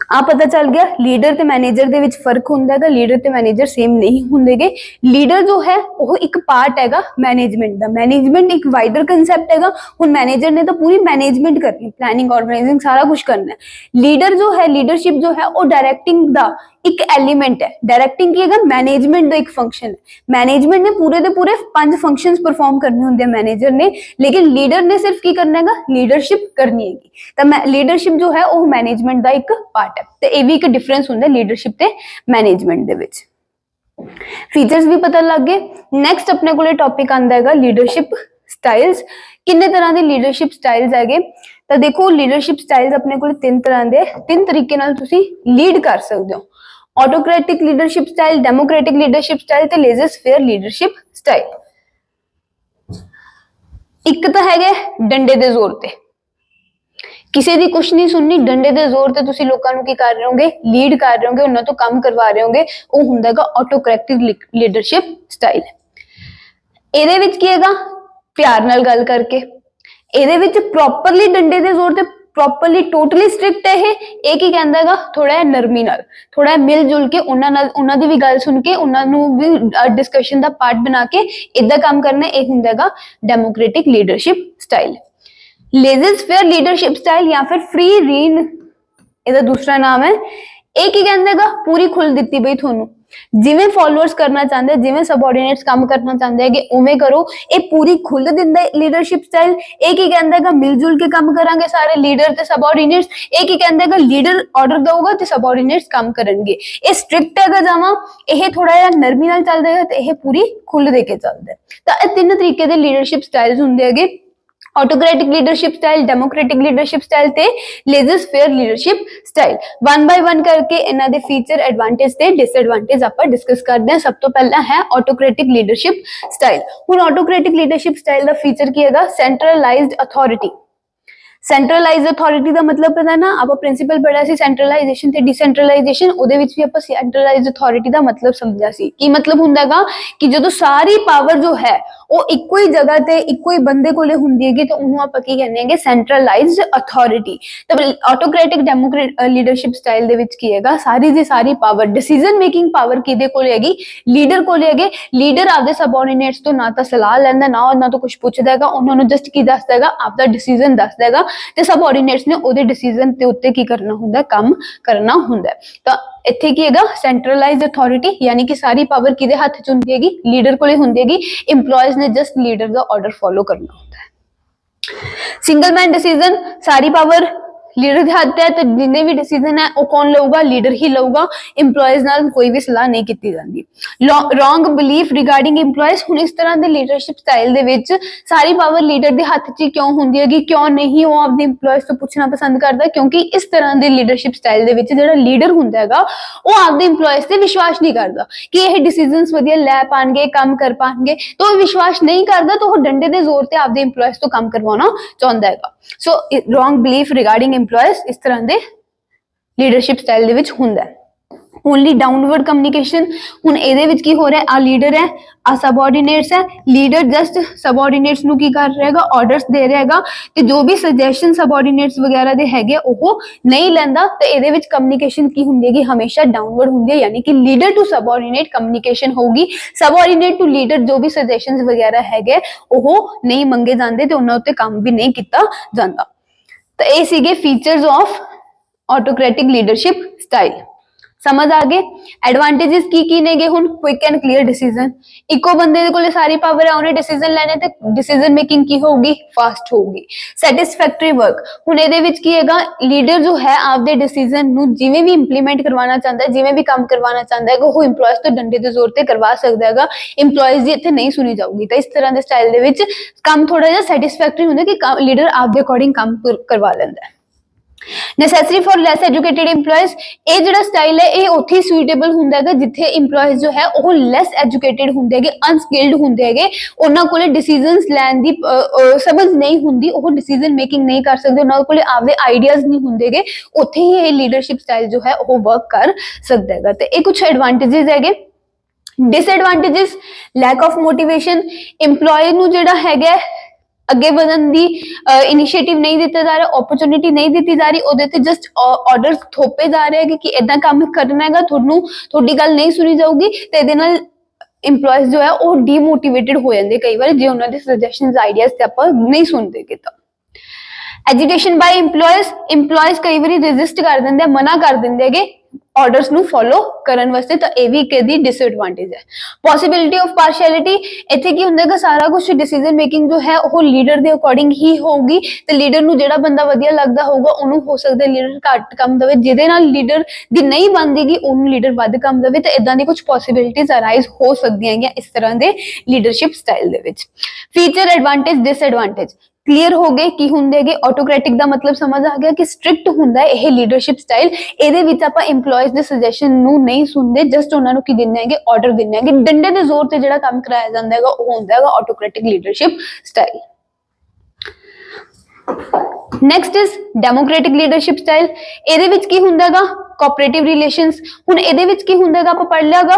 ਆ ਪਤਾ ਚੱਲ ਗਿਆ ਲੀਡਰ ਤੇ ਮੈਨੇਜਰ ਦੇ ਵਿੱਚ ਫਰਕ ਹੁੰਦਾ ਹੈਗਾ। ਲੀਡਰ ਤੇ ਮੈਨੇਜਰ ਸੇਮ ਨਹੀਂ ਹੁੰਦੇਗੇ। ਲੀਡਰ ਜੋ ਹੈ ਉਹ ਇੱਕ ਪਾਰਟ ਹੈਗਾ ਮੈਨੇਜਮੈਂਟ ਦਾ। ਮੈਨੇਜਮੈਂਟ ਇੱਕ ਵਾਈਡਰ ਕੰਸੈਪਟ ਹੈਗਾ। ਹੁਣ ਮੈਨੇਜਰ ਨੇ ਤਾਂ ਪੂਰੀ ਮੈਨੇਜਮੈਂਟ ਕਰਨੀ, ਪਲੈਨਿੰਗ, ਆਰਗੇਨਾਈਜ਼ਿੰਗ, ਸਾਰਾ ਕੁਝ ਕਰਨਾ ਹੈ। ਲੀਡਰ ਜੋ ਹੈ, ਲੀਡਰਸ਼ਿਪ ਜੋ ਹੈ ਉਹ ਡਾਇਰੈਕਟਿੰਗ ਦਾ ਇੱਕ ਐਲੀਮੈਂਟ ਹੈ। ਡਾਇਰੈਕਟਿੰਗ ਕੀ ਹੈਗਾ? ਮੈਨੇਜਮੈਂਟ ਦਾ ਇੱਕ ਫੰਕਸ਼ਨ ਹੈ। ਮੈਨੇਜਮੈਂਟ ਨੇ ਪੂਰੇ ਦੇ ਪੂਰੇ 5 ਫੰਕਸ਼ਨਸ ਪਰਫਾਰਮ ਕਰਨੇ ਹੁੰਦੇ ਆ ਮੈਨੇਜਰ ਨੇ, ਲੇਕਿਨ ਲੀਡਰ ਨੇ ਸਿਰਫ ਕੀ ਕਰਨਾ ਹੈਗਾ? ਲੀਡਰਸ਼ਿਪ ਕਰਨੀ ਹੈਗੀ। ਤਾਂ ਲੀਡਰਸ਼ਿਪ ਜੋ ਹੈ ਉਹ ਮੈਨੇਜਮੈਂਟ ਦਾ ਇੱਕ ਪਾਰਟ ਹੈ, ਤੇ ਇਹ ਵੀ ਇੱਕ ਡਿਫਰੈਂਸ ਹੁੰਦਾ ਲੀਡਰਸ਼ਿਪ ਤੇ ਮੈਨੇਜਮੈਂਟ ਦੇ ਵਿੱਚ। ਫੀਚਰਸ ਵੀ ਪਤਾ ਲੱਗ ਗਏ। ਨੈਕਸਟ ਆਪਣੇ ਕੋਲੇ ਟੌਪਿਕ ਆਂਦਾ ਹੈਗਾ ਲੀਡਰਸ਼ਿਪ ਸਟਾਈਲਸ। ਕਿੰਨੇ ਤਰ੍ਹਾਂ ਦੇ ਲੀਡਰਸ਼ਿਪ ਸਟਾਈਲਸ ਹੈਗੇ? ਤਾਂ ਦੇਖੋ ਲੀਡਰਸ਼ਿਪ ਸਟਾਈਲਸ ਆਪਣੇ ਕੋਲੇ 3 ਤਰ੍ਹਾਂ ਦੇ, 3 ਤਰੀਕੇ ਨਾਲ ਤੁਸੀਂ ਲੀਡ ਕਰ ਸਕਦੇ ਹੋ। Autocratic leadership style, democratic leadership style ਤੇ ਲੇਜ਼ਰ-ਫੇਅਰ ਲੀਡਰਸ਼ਿਪ ਸਟਾਈਲ। ਇੱਕ ਤਾਂ ਹੈਗਾ ਡੰਡੇ ਦੇ ਜ਼ੋਰ ਤੇ, ਕਿਸੇ ਦੀ ਕੁਛ ਨਹੀਂ ਸੁਣਨੀ, ਡੰਡੇ ਦੇ ਜ਼ੋਰ ਤੇ ਤੁਸੀਂ ਲੋਕਾਂ ਨੂੰ ਕੀ ਕਰ ਰਹੇ ਹੋਗੇ? ਲੀਡ ਕਰ ਰਹੇ ਹੋਗੇ, ਉਹਨਾਂ ਤੋਂ ਕੰਮ ਕਰਵਾ ਰਹੇ ਹੋਗੇ। ਉਹ ਹੁੰਦਾ ਹੈਗਾ ਆਟੋਕ੍ਰੈਟਿਕ ਲੀਡਰਸ਼ਿਪ ਸਟਾਈਲ। ਇਹਦੇ ਵਿੱਚ ਕੀ ਹੈਗਾ? ਪਿਆਰ ਨਾਲ ਗੱਲ ਕਰਕੇ। ਇਹਦੇ ਵਿੱਚ ਪ੍ਰੋਪਰਲੀ ਡੰਡੇ ਦੇ ਜ਼ੋਰ ਤੇ, ਪ੍ਰੋਪਰਲੀ ਟੋਟਲੀ ਸਟ੍ਰਿਕਟ ਹੈ ਇਹ ਕੀ ਕਹਿੰਦਾ ਹੈਗਾ? ਥੋੜਾ ਨਰਮੀ ਨਾਲ, ਥੋੜਾ ਮਿਲ ਜੁਲ ਕੇ ਉਹਨਾਂ ਨਾਲ, ਉਹਨਾਂ ਦੀ ਵੀ ਗੱਲ ਸੁਣ ਕੇ, ਉਹਨਾਂ ਨੂੰ ਵੀ ਡਿਸਕਸ਼ਨ ਦਾ ਪਾਰਟ ਬਣਾ ਕੇ ਇਦਾਂ ਕੰਮ ਕਰਨਾ, ਇਹ ਹੁੰਦਾ ਹੈਗਾ democratic leadership style. Laser-fair leadership style ਜਾਂ ਫਿਰ ਫ੍ਰੀ ਰੀਨ ਇਹਦਾ ਦੂਸਰਾ ਨਾਮ ਹੈ। ਇਹ ਕੀ ਕਹਿੰਦਾ ਹੈਗਾ? ਪੂਰੀ ਖੁੱਲ ਦਿੱਤੀ ਬਈ ਤੁਹਾਨੂੰ, ਜਿਵੇਂ ਫੋਲੋਅਰਸ ਕਰਨਾ ਚਾਹੁੰਦੇ, ਜਿਵੇਂ ਸਬऑर्डिनेट्स ਕੰਮ ਕਰਨਾ ਚਾਹੁੰਦੇ ਹੈਗੇ ਉਵੇਂ ਕਰੋ। ਇਹ ਪੂਰੀ ਖੁੱਲ ਦਿੰਦਾ ਲੀਡਰਸ਼ਿਪ ਸਟਾਈਲ। ਇਹ ਕੀ ਕਹਿੰਦਾ ਹੈਗਾ? ਮਿਲ ਜੁਲ ਕੇ ਕੰਮ ਕਰਾਂਗੇ ਸਾਰੇ ਲੀਡਰ ਤੇ ਸਬऑर्डिनेट्स। ਇਹ ਕੀ ਕਹਿੰਦਾ ਹੈਗਾ? ਲੀਡਰ ਆਰਡਰ ਦਊਗਾ ਤੇ ਸਬऑर्डिनेट्स ਕੰਮ ਕਰਨਗੇ। ਇਹ ਸਟ੍ਰਿਕਟ ਹੈਗਾ ਜਾਵਾਂ, ਇਹ ਥੋੜਾ ਜਿਹਾ ਨਰਮੀ ਨਾਲ ਚੱਲਦਾ ਹੈ ਤੇ ਇਹ ਪੂਰੀ ਖੁੱਲ ਦੇ ਕੇ ਚੱਲਦਾ ਹੈ। ਤਾਂ ਇਹ 3 ਤਰੀਕੇ ਦੇ ਲੀਡਰਸ਼ਿਪ ਸਟਾਈਲਸ ਹੁੰਦੇ ਹੈਗੇ। Autocratic leadership style, democratic leadership style ते laissez faire leadership style. One by one करके इन्हां दे फीचर, एडवांटेज ते डिसएडवांटेज आपां डिस्कस करदे हां। सब तो पहला है ऑटोक्रेटिक लीडरशिप स्टाइल। हुण ऑटोक्रेटिक लीडरशिप स्टाइल दा फीचर की हैगा? Centralised authority. सेंट्रलाइज अथॉरिटी का मतलब पता ना, आप प्रिंसिपल पढ़ा सी सेंट्रलाइजेशन ते डिसेंट्रलाइजेशन, ਉਹਦੇ ਵਿੱਚ ਵੀ ਆਪਾਂ सेंट्रलाइज अथॉरिटी ਦਾ मतलब समझा सी। ਕੀ मतलब ਹੁੰਦਾਗਾ ਕਿ ਜਦੋਂ ਸਾਰੀ ਪਾਵਰ ਜੋ ਹੈ ਉਹ ਇੱਕੋ ਹੀ ਜਗ੍ਹਾ ਤੇ ਇੱਕੋ ਹੀ ਬੰਦੇ ਕੋਲੇ ਹੁੰਦੀ ਹੈਗੀ ਤਾਂ ਉਹਨੂੰ ਆਪਾਂ ਕੀ ਕਹਿੰਦੇ ਹੈਗੇ? Centralised authority. ਤਾਂ ਆਟੋਕ੍ਰੈਟਿਕ ਡੈਮੋਕ੍ਰੇਟ ਲੀਡਰਸ਼ਿਪ ਸਟਾਈਲ ਦੇ ਵਿੱਚ ਕੀ ਹੈਗਾ? ਸਾਰੀ ਦੀ ਸਾਰੀ ਪਾਵਰ, ਡਿਸੀਜਨ ਮੇਕਿੰਗ ਪਾਵਰ ਕਿਹਦੇ ਕੋਲੇ ਹੈਗੀ? ਲੀਡਰ ਕੋਲੇ ਹੈਗੇ। ਲੀਡਰ ਆਪਦੇ ਸਬਆਰਡੀਨੇਟਸ ਤੋਂ ਨਾ ਤਾਂ ਸਲਾਹ ਲੈਂਦਾ, ਨਾ ਉਹਨਾਂ ਤੋਂ ਕੁਝ ਪੁੱਛਦਾ ਹੈਗਾ, ਉਹਨਾਂ ਨੂੰ ਜਸਟ ਕੀ ਦੱਸਦਾ ਹੈਗਾ? ਆਪਦਾ ਡਿਸੀਜਨ ਦੱਸਦਾ ਹੈਗਾ ਤੇ ਸਬਆਰਡੀਨੇਟਸ ਨੇ ਉਹਦੇ ਡਿਸੀਜਨ ਤੇ ਉੱਤੇ ਕੀ ਕਰਨਾ ਹੁੰਦਾ? ਕੰਮ ਕਰਨਾ ਹੁੰਦਾ। ਤਾਂ ਇੱਥੇ ਕੀ ਹੈਗਾ? ਸੈਂਟਰਲਾਈਜ਼ਡ ਅਥਾਰਟੀ, ਯਾਨੀ ਕਿ ਸਾਰੀ ਪਾਵਰ ਕਿਹਦੇ ਹੱਥ 'ਚ ਹੁੰਦੀ ਹੈਗੀ? ਲੀਡਰ ਕੋਲੇ ਹੁੰਦੀ ਹੈਗੀ। ਇੰਪਲੋਇਜ਼ ਨੇ ਜਸਟ ਲੀਡਰ ਦਾ ਆਰਡਰ ਫॉलो ਕਰਨਾ ਹੁੰਦਾ ਹੈ। ਸਿੰਗਲ ਮੈਨ ਡਿਸੀजन, ਸਾਰੀ ਪਾਵਰ ਲੀਡਰ ਦੇ ਹੱਥ ਹੈ ਤੇ ਜਿੰਨੇ ਵੀ ਡਿਸੀजन ਹੈ ਉਹ ਕੌਣ ਲਊਗਾ? ਲੀਡਰ ਹੀ ਲਊਗਾ। ਇੰਪਲੋਇਜ਼ ਨਾਲ ਕੋਈ ਵੀ ਸਲਾਹ ਨਹੀਂ ਕੀਤੀ ਜਾਂਦੀ। Wrong belief regarding employees. ਹੁਣ ਇਸ ਤਰ੍ਹਾਂ ਦੇ ਲੀਡਰਸ਼ਿਪ ਸਟਾਈਲ ਦੇ ਵਿੱਚ ਸਾਰੀ ਪਾਵਰ ਲੀਡਰ ਦੇ ਹੱਥ 'ਚ ਕਿਉਂ ਹੁੰਦੀ ਹੈਗੀ? ਕਿਉਂ ਨਹੀਂ ਉਹ ਆਪਦੇ ਇੰਪਲੋਇਜ਼ ਤੋਂ ਪੁੱਛਣਾ ਪਸੰਦ ਕਰਦਾ? ਕਿਉਂਕਿ ਇਸ ਤਰ੍ਹਾਂ ਦੇ ਲੀਡਰਸ਼ਿਪ ਸਟਾਈਲ ਦੇ ਵਿੱਚ ਜਿਹੜਾ ਲੀਡਰ ਹੁੰਦਾ ਹੈਗਾ ਉਹ ਆਪਦੇ ਇੰਪਲੋਇਜ਼ ਤੇ ਵਿਸ਼ਵਾਸ ਨਹੀਂ ਕਰਦਾ ਕਿ ਇਹ ਡਿਸੀजनਸ ਵਧੀਆ ਲੈ ਪਾਣਗੇ, ਕੰਮ ਕਰ ਪਾਣਗੇ। ਤਾਂ ਉਹ ਵਿਸ਼ਵਾਸ ਨਹੀਂ ਕਰਦਾ ਤਾਂ ਉਹ ਡੰਡੇ ਦੇ ਜ਼ੋਰ ਤੇ ਆਪਦੇ ਇੰਪਲੋਇਜ਼ ਤੋਂ ਕੰਮ ਕਰਵਾਉਣਾ ਚਾਹੁੰਦਾ ਹੈਗਾ। ਸੋ ਰੋਂਗ ਬਿਲੀਫ ਰਿਗਾਰਡਿੰਗ ਇੰਪਲੋਇਜ਼ ਇਸ ਤਰ੍ਹਾਂ ਦੇ ਲੀਡਰਸ਼ਿਪ ਸਟਾਈਲ ਦੇ ਵਿੱਚ ਹੁੰਦਾ ਹੈ। Only downward communication. ਹੁਣ ਇਹਦੇ ਵਿੱਚ ਕੀ ਹੋ ਰਿਹਾ? ਆ ਲੀਡਰ ਹੈ, ਆ ਸਬਆਰਡੀਨੇਟਸ ਹੈ। ਲੀਡਰ ਜਸਟ ਸਬਆਰਡੀਨੇਟਸ ਨੂੰ ਕੀ ਕਰ ਰਿਹਾ ਹੈਗਾ? ਆਰਡਰਸ ਦੇ ਰਿਹਾ ਹੈਗਾ ਤੇ ਜੋ ਵੀ ਸੁਜੈਸ਼ਨ ਸਬਆਰਡੀਨੇਟਸ ਵਗੈਰਾ ਦੇ ਹੈਗੇ ਉਹ ਨਹੀਂ ਲੈਂਦਾ। ਤੇ ਇਹਦੇ ਵਿੱਚ ਕਮਿਊਨੀਕੇਸ਼ਨ ਕੀ ਹੁੰਦੀ ਹੈਗੀ? ਹਮੇਸ਼ਾ ਡਾਊਨਵਰਡ ਹੁੰਦੀ ਹੈ, ਯਾਨੀ ਕਿ ਲੀਡਰ ਟੂ ਸਬਆਰਡੀਨੇਟ ਕਮਿਊਨੀਕੇਸ਼ਨ ਹੋਊਗੀ। ਸਬਆਰਡੀਨੇਟ ਟੂ ਲੀਡਰ ਜੋ ਵੀ ਸੁਜੈਸ਼ਨਸ ਵਗੈਰਾ ਹੈਗੇ ਉਹ ਨਹੀਂ ਮੰਗੇ ਜਾਂਦੇ ਤੇ ਉਹਨਾਂ ਉੱਤੇ ਕੰਮ ਵੀ ਨਹੀਂ ਕੀਤਾ ਜਾਂਦਾ। ਤਾਂ ਇਹ ਸੀਗੇ features of autocratic leadership style. समझ आ गए? एडवांटेजेस की नेगे? हुन क्विक एंड क्लियर डिसीजन। इको बंदे दे कोले सारी पावर है, उन्हें डिसीजन लेने ते डिसीजन मेकिंग की होगी? फास्ट होगी। Satisfactory work. हुन ਇਹਦੇ ਵਿੱਚ ਕੀ ਹੈਗਾ? ਲੀਡਰ ਜੋ ਹੈ ਆਪਦੇ ਡਿਸੀਜਨ ਨੂੰ ਜਿਵੇਂ ਵੀ ਇੰਪਲੀਮੈਂਟ ਕਰਵਾਉਣਾ ਚਾਹੁੰਦਾ ਹੈ, ਜਿਵੇਂ ਵੀ ਕੰਮ ਕਰਵਾਉਣਾ ਚਾਹੁੰਦਾ ਹੈ ਉਹ ਇੰਪਲੋਇਜ਼ ਤੋਂ ਡੰਡੇ ਦੇ ਜ਼ੋਰ ਤੇ ਕਰਵਾ ਸਕਦਾ ਹੈਗਾ। ਇੰਪਲੋਇਜ਼ ਦੀ ਇੱਥੇ ਨਹੀਂ ਸੁਣੀ ਜਾਊਗੀ। ਤਾਂ ਇਸ ਤਰ੍ਹਾਂ ਦੇ ਸਟਾਈਲ ਦੇ ਵਿੱਚ ਕੰਮ ਥੋੜਾ ਜਿਹਾ ਸੈਟੀਸਫੈਕਟਰੀ ਹੁੰਦਾ ਕਿ ਲੀਡਰ ਆਪਦੇ ਅਕੋਰਡਿੰਗ ਕੰਮ ਕਰਵਾ ਲੈਂਦਾ ਹੈ। Necessary for less educated employees. ਇਹ ਜਿਹੜਾ ਸਟਾਈਲ ਹੈ ਇਹ ਉੱਥੇ ਸੁਈਟੇਬਲ ਹੁੰਦਾ ਹੈਗਾ ਜਿੱਥੇ ਇੰਪਲੋਇਜ਼ ਜੋ ਹੈ ਉਹ ਲੈਸ ਐਜੂਕੇਟਿਡ ਹੁੰਦੇ ਹੈਗੇ, ਅਨਸਕਿਲਡ ਹੁੰਦੇ ਹੈਗੇ, ਉਹਨਾਂ ਕੋਲੇ ਡਿਸੀਜਨਸ ਲੈਣ ਦੀ ਸਮਝ ਨਹੀਂ ਹੁੰਦੀ, ਉਹ ਡਿਸੀਜਨ ਮੇਕਿੰਗ ਨਹੀਂ ਕਰ ਸਕਦੇ, ਉਹਨਾਂ ਕੋਲੇ ਆਪਦੇ ਆਈਡੀਆਜ਼ ਨਹੀਂ ਹੁੰਦੇਗੇ। ਉੱਥੇ ਹੀ ਇਹ ਲੀਡਰਸ਼ਿਪ ਸਟਾਈਲ ਜੋ ਹੈ ਉਹ ਵਰਕ ਕਰ ਸਕਦਾ ਹੈਗਾ। ਤੇ ਇਹ ਕੁਝ ਐਡਵਾਂਟੇजेस ਹੈਗੇ। Disadvantages, lack of motivation. Employee ਨੂੰ ਜਿਹੜਾ ਹੈਗਾ ਅੱਗੇ ਵਧਣ ਦੀ ਇਨੀਸ਼ੀਏਟਿਵ ਨਹੀਂ ਦਿੱਤਾ ਜਾ ਰਿਹਾ, ਓਪਰਚੁਨਿਟੀ ਨਹੀਂ ਦਿੱਤੀ ਜਾ ਰਹੀ, ਉਹਦੇ ਤੇ ਜਸਟ ਆਰਡਰਸ ਥੋਪੇ ਜਾ ਰਹੇ ਕਿ ਇਦਾਂ ਕੰਮ ਕਰਨਾ ਹੈਗਾ, ਤੁਹਾਨੂੰ ਤੁਹਾਡੀ ਗੱਲ ਨਹੀਂ ਸੁਣੀ ਜਾਊਗੀ ਤੇ ਇਹਦੇ ਨਾਲ ਇੰਪਲੋਇਜ਼ ਜੋ ਹੈ ਉਹ ਡੀਮੋਟੀਵੇਟਿਡ ਹੋ ਜਾਂਦੇ ਕਈ ਵਾਰ ਜੇ ਉਹਨਾਂ ਦੇ ਸੁਜੈਸ਼ਨਸ ਆਈਡੀਆਜ਼ ਤੇ ਆਪਾਂ ਨਹੀਂ ਸੁਣਦੇ ਕਿਤਾ। एजुकेशन बाय इंप्लॉयज कई बार रेजिस्ट कर देंगे, मना कर देंगे ऑर्डर्स ਨੂੰ ਫੋਲੋ ਕਰਨ ਵਾਸਤੇ। ਤਾਂ ਇਹ ਵੀ ਕਿਹਦੀ ਡਿਸਐਡਵਾਂਟੇਜ ਹੈ। Possibility of partiality. ਇੱਥੇ ਕੀ ਹੁੰਦਾਗਾ ਸਾਰਾ ਕੁਝ ਡਿਸੀਜਨ ਮੇਕਿੰਗ ਜੋ ਹੈ ਉਹ ਲੀਡਰ ਦੇ ਅਕੋਰਡਿੰਗ ਹੀ ਹੋਊਗੀ ਤੇ ਲੀਡਰ ਨੂੰ ਜਿਹੜਾ ਬੰਦਾ ਵਧੀਆ ਲੱਗਦਾ ਹੋਊਗਾ ਉਹਨੂੰ ਹੋ ਸਕਦਾ ਲੀਡਰ ਘੱਟ ਕੰਮ ਦੇਵੇ, ਜਿਹਦੇ ਨਾਲ ਲੀਡਰ ਦੀ ਨਹੀਂ ਬਣਦੀਗੀ ਉਹਨੂੰ ਲੀਡਰ ਵੱਧ ਕੰਮ ਦੇਵੇ। ਤੇ ਇਦਾਂ ਦੀ ਕੁਝ ਪੋਸਿਬਿਲਿਟੀਜ਼ ਅਰਾਈਜ਼ ਹੋ ਸਕਦੀਆਂ ਹੈਗੀਆਂ ਇਸ ਤਰ੍ਹਾਂ ਦੇ ਲੀਡਰਸ਼ਿਪ ਸਟਾਈਲ ਦੇ ਵਿੱਚ। ਫੀਚਰ, ਐਡਵਾਂਟੇਜ, ਡਿਸਐਡਵਾਂਟੇਜ क्लियर हो गए की ਹੁੰਦੇਗੇ। ऑटोक्रेटिक ਦਾ ਮਤਲਬ ਸਮਝ ਆ ਗਿਆ ਕਿ ਸਟ੍ਰਿਕਟ ਹੁੰਦਾ ਹੈ ਇਹ ਲੀਡਰਸ਼ਿਪ ਸਟਾਈਲ। ਇਹਦੇ ਵਿੱਚ ਆਪਾਂ EMPLOYEES ਦੇ ਸੁਜੈਸ਼ਨ ਨੂੰ ਨਹੀਂ ਸੁਣਦੇ, ਜਸਟ ਉਹਨਾਂ ਨੂੰ ਕੀ ਦਿੰਦੇ ਹੈਗੇ, ਆਰਡਰ ਦਿੰਦੇ ਹੈਗੇ, ਡੰਡੇ ਦੇ ਜ਼ੋਰ ਤੇ ਜਿਹੜਾ ਕੰਮ ਕਰਾਇਆ ਜਾਂਦਾ ਹੈਗਾ ਉਹ ਹੁੰਦਾ ਹੈਗਾ autocratic leadership style. Next is democratic leadership style. ਇਹਦੇ ਵਿੱਚ ਕੀ ਹੁੰਦਾਗਾ, ਕੋਆਪਰੇਟਿਵ ਰਿਲੇਸ਼ਨਸ। ਹੁਣ ਇਹਦੇ ਵਿੱਚ ਕੀ ਹੁੰਦਾਗਾ ਆਪਾਂ ਪੜ੍ਹ ਲਿਆਗਾ,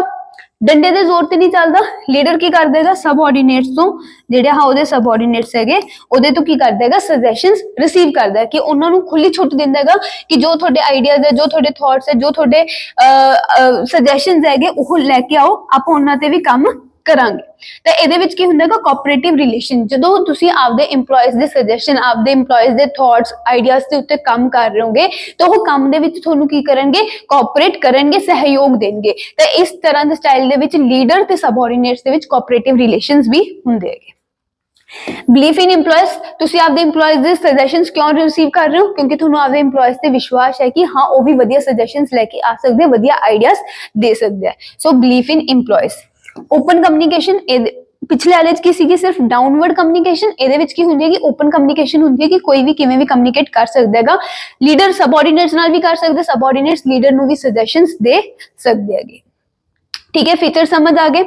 ਡੰਡੇ ਦੇ ਜ਼ੋਰ ਤੇ ਨਹੀਂ ਚੱਲਦਾ। ਲੀਡਰ ਕੀ ਕਰ ਦੇਗਾ, ਸਬਆਰਡੀਨੇਟਸ ਤੋਂ ਜਿਹੜੇ ਉਹਦੇ ਸਬਆਰਡੀਨੇਟਸ ਹੈਗੇ ਉਹਦੇ ਤੋਂ ਕੀ ਕਰ ਦੇਗਾ, ਸੁਜੈਸ਼ਨਸ ਰਿਸੀਵ ਕਰਦਾ ਕਿ ਉਹਨਾਂ ਨੂੰ ਖੁੱਲੀ ਛੁੱਟ ਦਿੰਦਾ ਹੈਗਾ ਕਿ ਜੋ ਤੁਹਾਡੇ ਆਈਡੀਆਜ਼ ਹੈ, ਜੋ ਤੁਹਾਡੇ ਥਾਟਸ ਹੈ, ਜੋ ਤੁਹਾਡੇ ਸੁਜੈਸ਼ਨਸ ਹੈਗੇ ਉਹ ਲੈ ਕੇ ਆਓ, ਆਪਾਂ ਉਹਨਾਂ ਤੇ ਵੀ ਕੰਮ ਕਰਾਂਗੇ। ਤਾਂ ਇਹਦੇ ਵਿੱਚ ਕੀ ਹੁੰਦਾਗਾ, ਕੋਆਪਰੇਟਿਵ ਰਿਲੇਸ਼ਨ। ਜਦੋਂ ਤੁਸੀਂ ਆਪਦੇ EMPLOYEES ਦੇ ਸੁਜੈਸ਼ਨ, ਆਪਦੇ EMPLOYEES ਦੇ ਥਾਟਸ, ਆਈਡੀਆਜ਼ ਦੇ ਉੱਤੇ ਕੰਮ ਕਰ ਰਹੇ ਹੋਗੇ ਤਾਂ ਉਹ ਕੰਮ ਦੇ ਵਿੱਚ ਤੁਹਾਨੂੰ ਕੀ ਕਰਨਗੇ, ਕੋਆਪਰੇਟ ਕਰਨਗੇ, ਸਹਿਯੋਗ ਦੇਣਗੇ। ਤਾਂ ਇਸ ਤਰ੍ਹਾਂ ਦੇ ਸਟਾਈਲ ਦੇ ਵਿੱਚ ਲੀਡਰ ਤੇ ਸਬਆਰਡੀਨੇਟਸ ਦੇ ਵਿੱਚ ਕੋਆਪਰੇਟਿਵ ਰਿਲੇਸ਼ਨਸ ਵੀ ਹੁੰਦੇ ਹੈਗੇ। ਬਿਲੀਫ ਇਨ EMPLOYEES। ਤੁਸੀਂ ਆਪਦੇ EMPLOYEES ਦੇ ਸੁਜੈਸ਼ਨਸ ਕਿਉਂ ਰਿਸੀਵ ਕਰ ਰਹੇ ਹੋ, ਕਿਉਂਕਿ ਤੁਹਾਨੂੰ ਆਪਦੇ EMPLOYEES ਤੇ ਵਿਸ਼ਵਾਸ ਹੈ ਕਿ ਹਾਂ ਉਹ ਵੀ ਵਧੀਆ ਸੁਜੈਸ਼ਨਸ ਲੈ ਕੇ ਆ ਸਕਦੇ, ਵਧੀਆ ਆਈਡੀਆਜ਼ ਦੇ ਸਕਦੇ ਆ। ਸੋ ਬਿਲੀਫ ਇਨ EMPLOYEES। ओपन कम्युनिकेशन, ਪਿਛਲੇ ਵਾਲੇ ਚ ਕੀ ਸੀਗੀ ਸਿਰਫ ਡਾਊਨਵਰਡ ਕਮਿਊਨੀਕੇਸ਼ਨ, ਇਹਦੇ ਵਿੱਚ ਕੀ ਹੁੰਦੀ ਹੈ ਕਿ ਓਪਨ ਕਮਿਊਨੀਕੇਸ਼ਨ ਹੁੰਦੀ ਹੈ ਕਿ ਕੋਈ ਵੀ ਕਿਵੇਂ ਵੀ ਕਮਿਊਨੀਕੇਟ ਕਰ ਸਕਦਾ ਹੈਗਾ, ਲੀਡਰ ਸਬਆਰਡੀਨੇਟਸ ਨਾਲ ਵੀ ਕਰ ਸਕਦੇ, ਸਬਆਰਡੀਨੇਟਸ ਲੀਡਰ ਨੂੰ ਵੀ ਸੁਜੈਸ਼ਨਸ ਦੇ ਸਕਦੇ ਹੈਗੇ। ਠੀਕ ਹੈ, ਫੀਚਰ ਸਮਝ ਆ ਗਏ।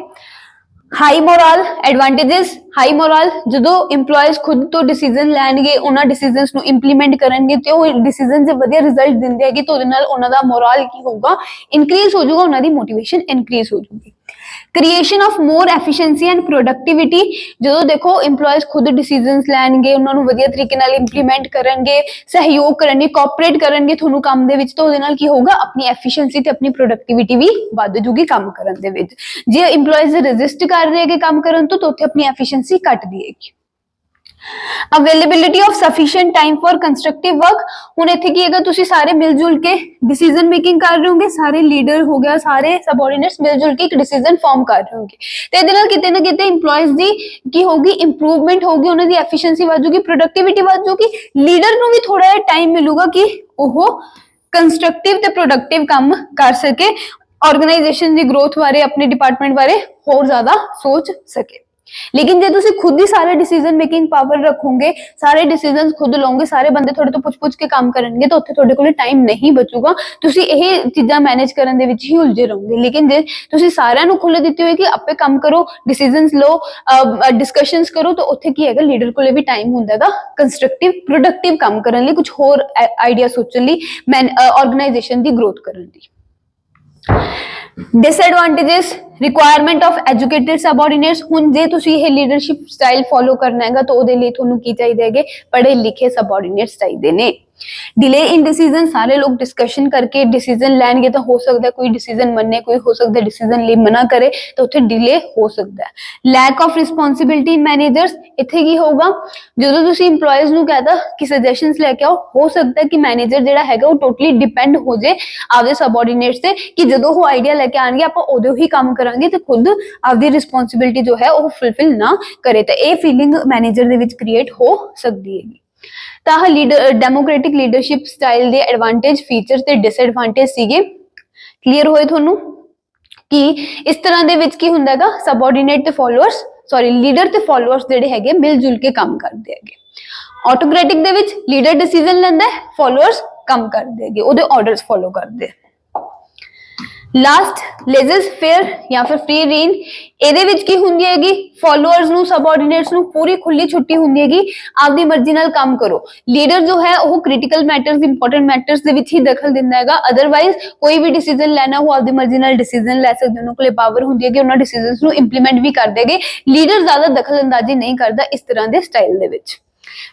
High moral advantages, high moral ਜਦੋਂ EMPLOYEES खुद तो डिसीजन ਲੈਣਗੇ, ਉਹਨਾਂ ਡਿਸੀਜਨਸ ਨੂੰ ਇੰਪਲੀਮੈਂਟ ਕਰਨਗੇ ਤੇ ਉਹ ਡਿਸੀਜਨ ਜੇ ਵਧੀਆ ਰਿਜ਼ਲਟ ਦਿੰਦੇ ਹੈਗੇ ਤਾਂ ਉਹਦੇ ਨਾਲ ਉਹਨਾਂ ਦਾ ਮੋਰਲ ਕੀ ਹੋਊਗਾ, ਇਨਕਰੀਜ਼ ਹੋ ਜਾਊਗਾ, ਉਹਨਾਂ ਦੀ ਮੋਟੀਵੇਸ਼ਨ ਇਨਕਰੀਜ਼ ਹੋ ਜਾਊਗੀ। Creation of more efficiency and productivity, ਜਦੋਂ ਦੇਖੋ EMPLOYEES खुद ਡਿਸੀਜਨਸ ਲੈਣਗੇ, ਉਹਨਾਂ ਨੂੰ ਵਧੀਆ ਤਰੀਕੇ ਨਾਲ ਇੰਪਲੀਮੈਂਟ ਕਰਨਗੇ, ਸਹਿਯੋਗ ਕਰਨਗੇ, ਕੋਆਪਰੇਟ ਕਰਨਗੇ ਤੁਹਾਨੂੰ ਕੰਮ ਦੇ ਵਿੱਚ, ਤਾਂ ਉਹਦੇ ਨਾਲ ਕੀ ਹੋਊਗਾ, ਆਪਣੀ ਐਫੀਸ਼ੀਐਂਸੀ ਤੇ ਆਪਣੀ ਪ੍ਰੋਡਕਟਿਵਿਟੀ ਵੀ ਵੱਧ ਜੂਗੀ ਕੰਮ ਕਰਨ ਦੇ ਵਿੱਚ। ਜੇ EMPLOYEES ਰੈਜ਼ਿਸਟ ਕਰ ਰਹੇ ਹੈਗੇ ਕੰਮ ਕਰਨ ਤੋਂ, ਤਾਂ ਉੱਥੇ ਆਪਣੀ ਐਫੀਸ਼ੀਐਂਸੀ ਘਟਦੀ ਹੈਗੀ। Availability of sufficient time for constructive work, ਹੁਣ ਇੱਥੇ ਕੀ ਹੈਗਾ, ਤੁਸੀਂ ਸਾਰੇ ਮਿਲ ਜੁਲ ਕੇ ਡਿਸੀਜਨ ਮੇਕਿੰਗ ਕਰ ਰਹੇ ਹੋਗੇ, ਸਾਰੇ ਲੀਡਰ ਹੋ ਗਿਆ, ਸਾਰੇ ਸਬਆਰਡੀਨੇਟਸ ਮਿਲ ਜੁਲ ਕੇ ਇੱਕ ਡਿਸੀਜਨ ਫਾਰਮ ਕਰ ਰਹੇ ਹੋਗੇ, ਤੇ ਇਹਦੇ ਨਾਲ ਕਿਤੇ ਨਾ ਕਿਤੇ EMPLOYEES ਦੀ ਕੀ ਹੋਗੀ, ਇੰਪਰੂਵਮੈਂਟ ਹੋਗੀ, ਉਹਨਾਂ ਦੀ ਐਫੀਸ਼ੀਐਂਸੀ ਵੱਧ ਜੂਗੀ, ਪ੍ਰੋਡਕਟਿਵਿਟੀ ਵੱਧ ਜੂਗੀ, ਲੀਡਰ ਨੂੰ ਵੀ ਥੋੜਾ ਜਿਹਾ ਟਾਈਮ ਮਿਲੂਗਾ ਕਿ ਉਹ ਕੰਸਟਰਕਟਿਵ ਤੇ ਪ੍ਰੋਡਕਟਿਵ ਕੰਮ ਕਰ ਸਕੇ, ਆਰਗੇਨਾਈਜੇਸ਼ਨ ਦੀ ਗਰੋਥ ਬਾਰੇ, ਆਪਣੇ ਡਿਪਾਰਟਮੈਂਟ ਬਾਰੇ ਹੋਰ ਜ਼ਿਆਦਾ ਸੋਚ ਸਕੇ। लेकिन जे तुसी खुद ही सारे डिसीजन मेकिंग पावर रखोगे, सारे डिसीजन खुद लोगे, सारे बंदे थोड़े तो पुछ के काम करनगे, तो उत्थे थोड़े कोल टाइम नहीं बचूगा, तुसी यह चीज़ां मैनेज करन दे विच ही उलझे रहोगे। लेकिन जे तुसी सारिਆਂ ਨੂੰ खुले दित्ती हुई कि आपे काम करो, डिसीजनस लो, डिस्कशनस करो, तो उत्थे की हैगा लीडर कोले भी टाइम हुंदा हैगा कंस्ट्रक्टिव प्रोडक्टिव काम करन लई, कुछ होर आइडिया सोचन लई, ऑर्गेनाइजेशन दी ग्रोथ करन लई। Disadvantages, requirement of educated subordinates, हुण जे तुसी ये लीडरशिप स्टाइल फॉलो करना हैगा तो ਉਹਦੇ ਲਈ ਤੁਹਾਨੂੰ ਕੀ ਚਾਹੀਦੇ ਹੈਗੇ, पढ़े लिखे सबऑर्डिनेट्स ਚਾਹੀਦੇ ਨੇ। डिले इन डिसीजन, सारे लोग डिस्कशन करके डिसीजन लैणगे, तो हो सकता है कोई डिसीजन मन्ने, कोई हो सकता है डिसीजन ਲਈ मना करे, तो उत्थे डिले हो सकता है। Lack of responsibility in managers, ਇੱਥੇ ਕੀ ਹੋਊਗਾ, ਜਦੋਂ ਤੁਸੀਂ EMPLOYEES ਨੂੰ ਕਹਤਾ ਕਿ ਸਜੈਸ਼ਨਸ ਲੈ ਕੇ ਆਓ, ਹੋ ਸਕਦਾ ਹੈ ਕਿ ਮੈਨੇਜਰ ਜਿਹੜਾ ਹੈਗਾ ਉਹ ਟੋਟਲੀ ਡਿਪੈਂਡ ਹੋ ਜੇ ਆਪਦੇ ਸਬਆਰਡੀਨੇਟਸ ਤੇ, ਕਿ ਜਦੋਂ ਉਹ ਆਈਡੀਆ ਲੈ ਕੇ ਆਣਗੇ ਆਪਾਂ ਉਦੋਂ ਹੀ ਕੰਮ ਕਰਾਂਗੇ ਤੇ ਖੁਦ ਆਪਦੀ ਰਿਸਪੌਂਸਿਬਿਲਿਟੀ ਜੋ ਹੈ ਉਹ ਫੁਲਫਿਲ ਨਾ ਕਰੇ, ਤਾਂ ਇਹ ਫੀਲਿੰਗ ਮੈਨੇਜਰ ਦੇ ਵਿੱਚ ਕ੍ਰੀਏਟ ਹੋ ਸਕਦੀ ਹੈਗੀ। ਤਾਂ ਲੀਡਰ ਡੈਮੋਕ੍ਰੈਟਿਕ ਲੀਡਰਸ਼ਿਪ ਸਟਾਈਲ ਦੇ ਐਡਵਾਂਟੇਜ, ਫੀਚਰ ਤੇ ਡਿਸਐਡਵਾਂਟੇਜ ਸੀਗੇ। ਕਲੀਅਰ ਹੋਏ ਤੁਹਾਨੂੰ ਕਿ ਇਸ ਤਰ੍ਹਾਂ ਦੇ ਵਿੱਚ ਕੀ ਹੁੰਦਾ ਹੈਗਾ, ਸਬਆਰਡੀਨੇਟ ਤੇ ਫਾਲੋਅਰਸ, ਸੌਰੀ ਲੀਡਰ ਤੇ ਫਾਲੋਅਰਸ ਜਿਹੜੇ ਹੈਗੇ ਮਿਲ ਜੁਲ ਕੇ ਕੰਮ ਕਰਦੇ ਹੈਗੇ। ਆਟੋਕ੍ਰੈਟਿਕ ਦੇ ਵਿੱਚ ਲੀਡਰ ਡਿਸੀਜਨ ਲੈਂਦਾ ਹੈ, ਫਾਲੋਅਰਸ ਕੰਮ ਕਰਦੇ ਹੈਗੇ, ਉਹਦੇ ਆਰਡਰਸ ਫੋਲੋ ਕਰਦੇ। ਲਾਸਟ ਲੇਜ਼ਸ ਫੇਅਰ ਜਾਂ ਫਿਰ ਫ੍ਰੀ ਰੇਨ, ਇਹਦੇ ਵਿੱਚ ਕੀ ਹੁੰਦੀ ਹੈਗੀ, ਫਾਲੋਅਰਸ ਨੂੰ ਸਬਆਰਡੀਨੇਟਸ ਨੂੰ ਪੂਰੀ ਖੁੱਲੀ ਛੁੱਟੀ ਹੁੰਦੀ ਹੈਗੀ, ਆਪਦੀ ਮਰਜ਼ੀ ਨਾਲ ਕੰਮ ਕਰੋ। ਲੀਡਰ ਜੋ ਹੈ ਉਹ ਕ੍ਰਿਟੀਕਲ ਮੈਟਰਸ, ਇੰਪੋਰਟੈਂਟ ਮੈਟਰਸ ਦੇ ਵਿੱਚ ਹੀ ਦਖਲ ਦਿੰਦਾ ਹੈਗਾ, ਅਦਰਵਾਈਜ਼ ਕੋਈ ਵੀ ਡਿਸੀਜਨ ਲੈਣਾ ਉਹ ਆਪਦੀ ਮਰਜ਼ੀ ਨਾਲ ਡਿਸੀਜਨ ਲੈ ਸਕਦੇ, ਉਹਨਾਂ ਕੋਲੇ ਪਾਵਰ ਹੁੰਦੀ ਹੈ ਕਿ ਉਹਨਾਂ ਡਿਸੀਜਨਸ ਨੂੰ ਇੰਪਲੀਮੈਂਟ ਵੀ ਕਰ ਦੇਗੇ, ਲੀਡਰ ਜ਼ਿਆਦਾ ਦਖਲ ਅੰਦਾਜ਼ੀ ਨਹੀਂ ਕਰਦਾ ਇਸ ਤਰ੍ਹਾਂ ਦੇ ਸਟਾਈਲ ਦੇ ਵਿੱਚ।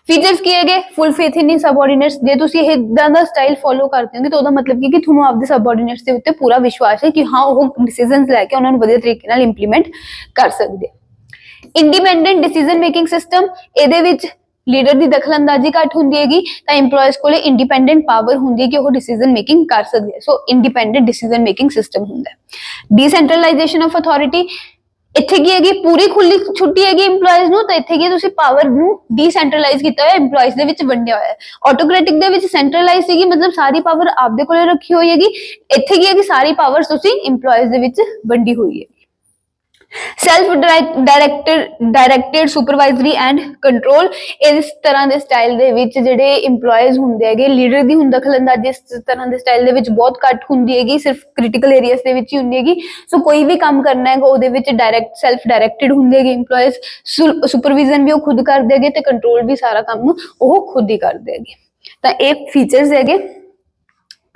ਫੀਚਰਸ ਕੀ ਹੈਗੇ, ਫੁੱਲ ਫੇਥ ਇਨ ਸਬਆਰਡੀਨੇਟਸ, ਜੇ ਤੁਸੀਂ ਇਦਾਂ ਦਾ ਸਟਾਈਲ ਫੋਲੋ ਕਰਦੇ ਹੋਗੇ ਤਾਂ ਉਹਦਾ ਮਤਲਬ ਕੀ ਕਿ ਤੁਹਾਨੂੰ ਆਪਦੇ ਸਬਆਰਡੀਨੇਟਸ ਦੇ ਉੱਤੇ ਪੂਰਾ ਵਿਸ਼ਵਾਸ ਹੈ ਕਿ ਹਾਂ ਉਹ ਡਿਸੀਜਨਸ ਲੈ ਕੇ ਉਹਨਾਂ ਨੂੰ ਵਧੀਆ ਤਰੀਕੇ ਨਾਲ ਇੰਪਲੀਮੈਂਟ ਕਰ ਸਕਦੇ। ਇੰਡੀਪੈਂਡੈਂਟ ਡਿਸੀਜਨ ਮੇਕਿੰਗ ਸਿਸਟਮ, ਇਹਦੇ ਵਿੱਚ ਲੀਡਰ ਦੀ ਦਖਲਅੰਦਾਜ਼ੀ ਘੱਟ ਹੁੰਦੀ ਹੈਗੀ, ਤਾਂ EMPLOYEES ਕੋਲੇ ਇੰਡੀਪੈਂਡੈਂਟ ਪਾਵਰ ਹੁੰਦੀ ਹੈ ਕਿ ਉਹ ਡਿਸੀਜਨ ਮੇਕਿੰਗ ਕਰ ਸਕਦੇ, ਸੋ ਇੰਡੀਪੈਂਡੈਂਟ ਡਿਸੀਜਨ ਮੇਕਿੰਗ ਸਿਸਟਮ ਹੁੰਦਾ ਹੈ। ਡੀਸੈਂਟਰਲਾਈਜੇਸ਼ਨ ਆਫ ਅਥਾਰਟੀ, ਇੱਥੇ ਕੀ ਹੈਗੀ, ਪੂਰੀ ਖੁੱਲੀ ਛੁੱਟੀ ਹੈਗੀ EMPLOYEES ਨੂੰ, ਤਾਂ ਇੱਥੇ ਕੀ ਤੁਸੀਂ ਪਾਵਰ ਨੂੰ ਡੀਸੈਂਟਰਲਾਈਜ਼ ਕੀਤਾ ਹੋਇਆ, EMPLOYEES ਦੇ ਵਿੱਚ ਵੰਡਿਆ ਹੋਇਆ ਹੈ। ਆਟੋਕ੍ਰੈਟਿਕ ਦੇ ਵਿੱਚ ਸੈਂਟਰਲਾਈਜ਼ ਸੀਗੀ, ਮਤਲਬ ਸਾਰੀ ਪਾਵਰ ਆਪਦੇ ਕੋਲੇ ਰੱਖੀ ਹੋਈ ਹੈਗੀ, ਇੱਥੇ ਕੀ ਹੈਗੀ ਸਾਰੀ ਪਾਵਰ ਤੁਸੀਂ EMPLOYEES ਦੇ ਵਿੱਚ ਵੰਡੀ ਹੋਈ ਹੈ। Self directed supervisory and control, ਇਸ ਤਰ੍ਹਾਂ ਦੇ ਸਟਾਈਲ ਦੇ ਵਿੱਚ ਜਿਹੜੇ EMPLOYEES ਹੁੰਦੇ ਹੈਗੇ, ਲੀਡਰ ਦੀ ਹੁਣ ਦਖਲਅੰਦਾਜ਼ੀ ਇਸ ਤਰ੍ਹਾਂ ਦੇ ਸਟਾਈਲ ਦੇ ਵਿੱਚ ਬਹੁਤ ਘੱਟ ਹੁੰਦੀ ਹੈਗੀ, ਸਿਰਫ ਕ੍ਰਿਟੀਕਲ ਏਰੀਆਸ ਦੇ ਵਿੱਚ ਹੀ ਹੁੰਦੀ ਹੈਗੀ। ਸੋ ਕੋਈ ਵੀ ਕੰਮ ਕਰਨਾ ਹੈਗਾ ਉਹਦੇ ਵਿੱਚ ਸੈਲਫ ਡਾਇਰੈਕਟਡ ਹੁੰਦੇ ਹੈਗੇ EMPLOYEES, ਸੁਪਰਵਿਜ਼ਨ ਵੀ ਉਹ ਖੁਦ ਕਰਦੇ ਹੈਗੇ ਤੇ ਕੰਟਰੋਲ ਵੀ ਸਾਰਾ ਕੰਮ ਉਹ ਖੁਦ ਹੀ ਕਰਦੇ ਹੈਗੇ। ਤਾਂ ਇਹ ਫੀਚਰਸ ਹੈਗੇ,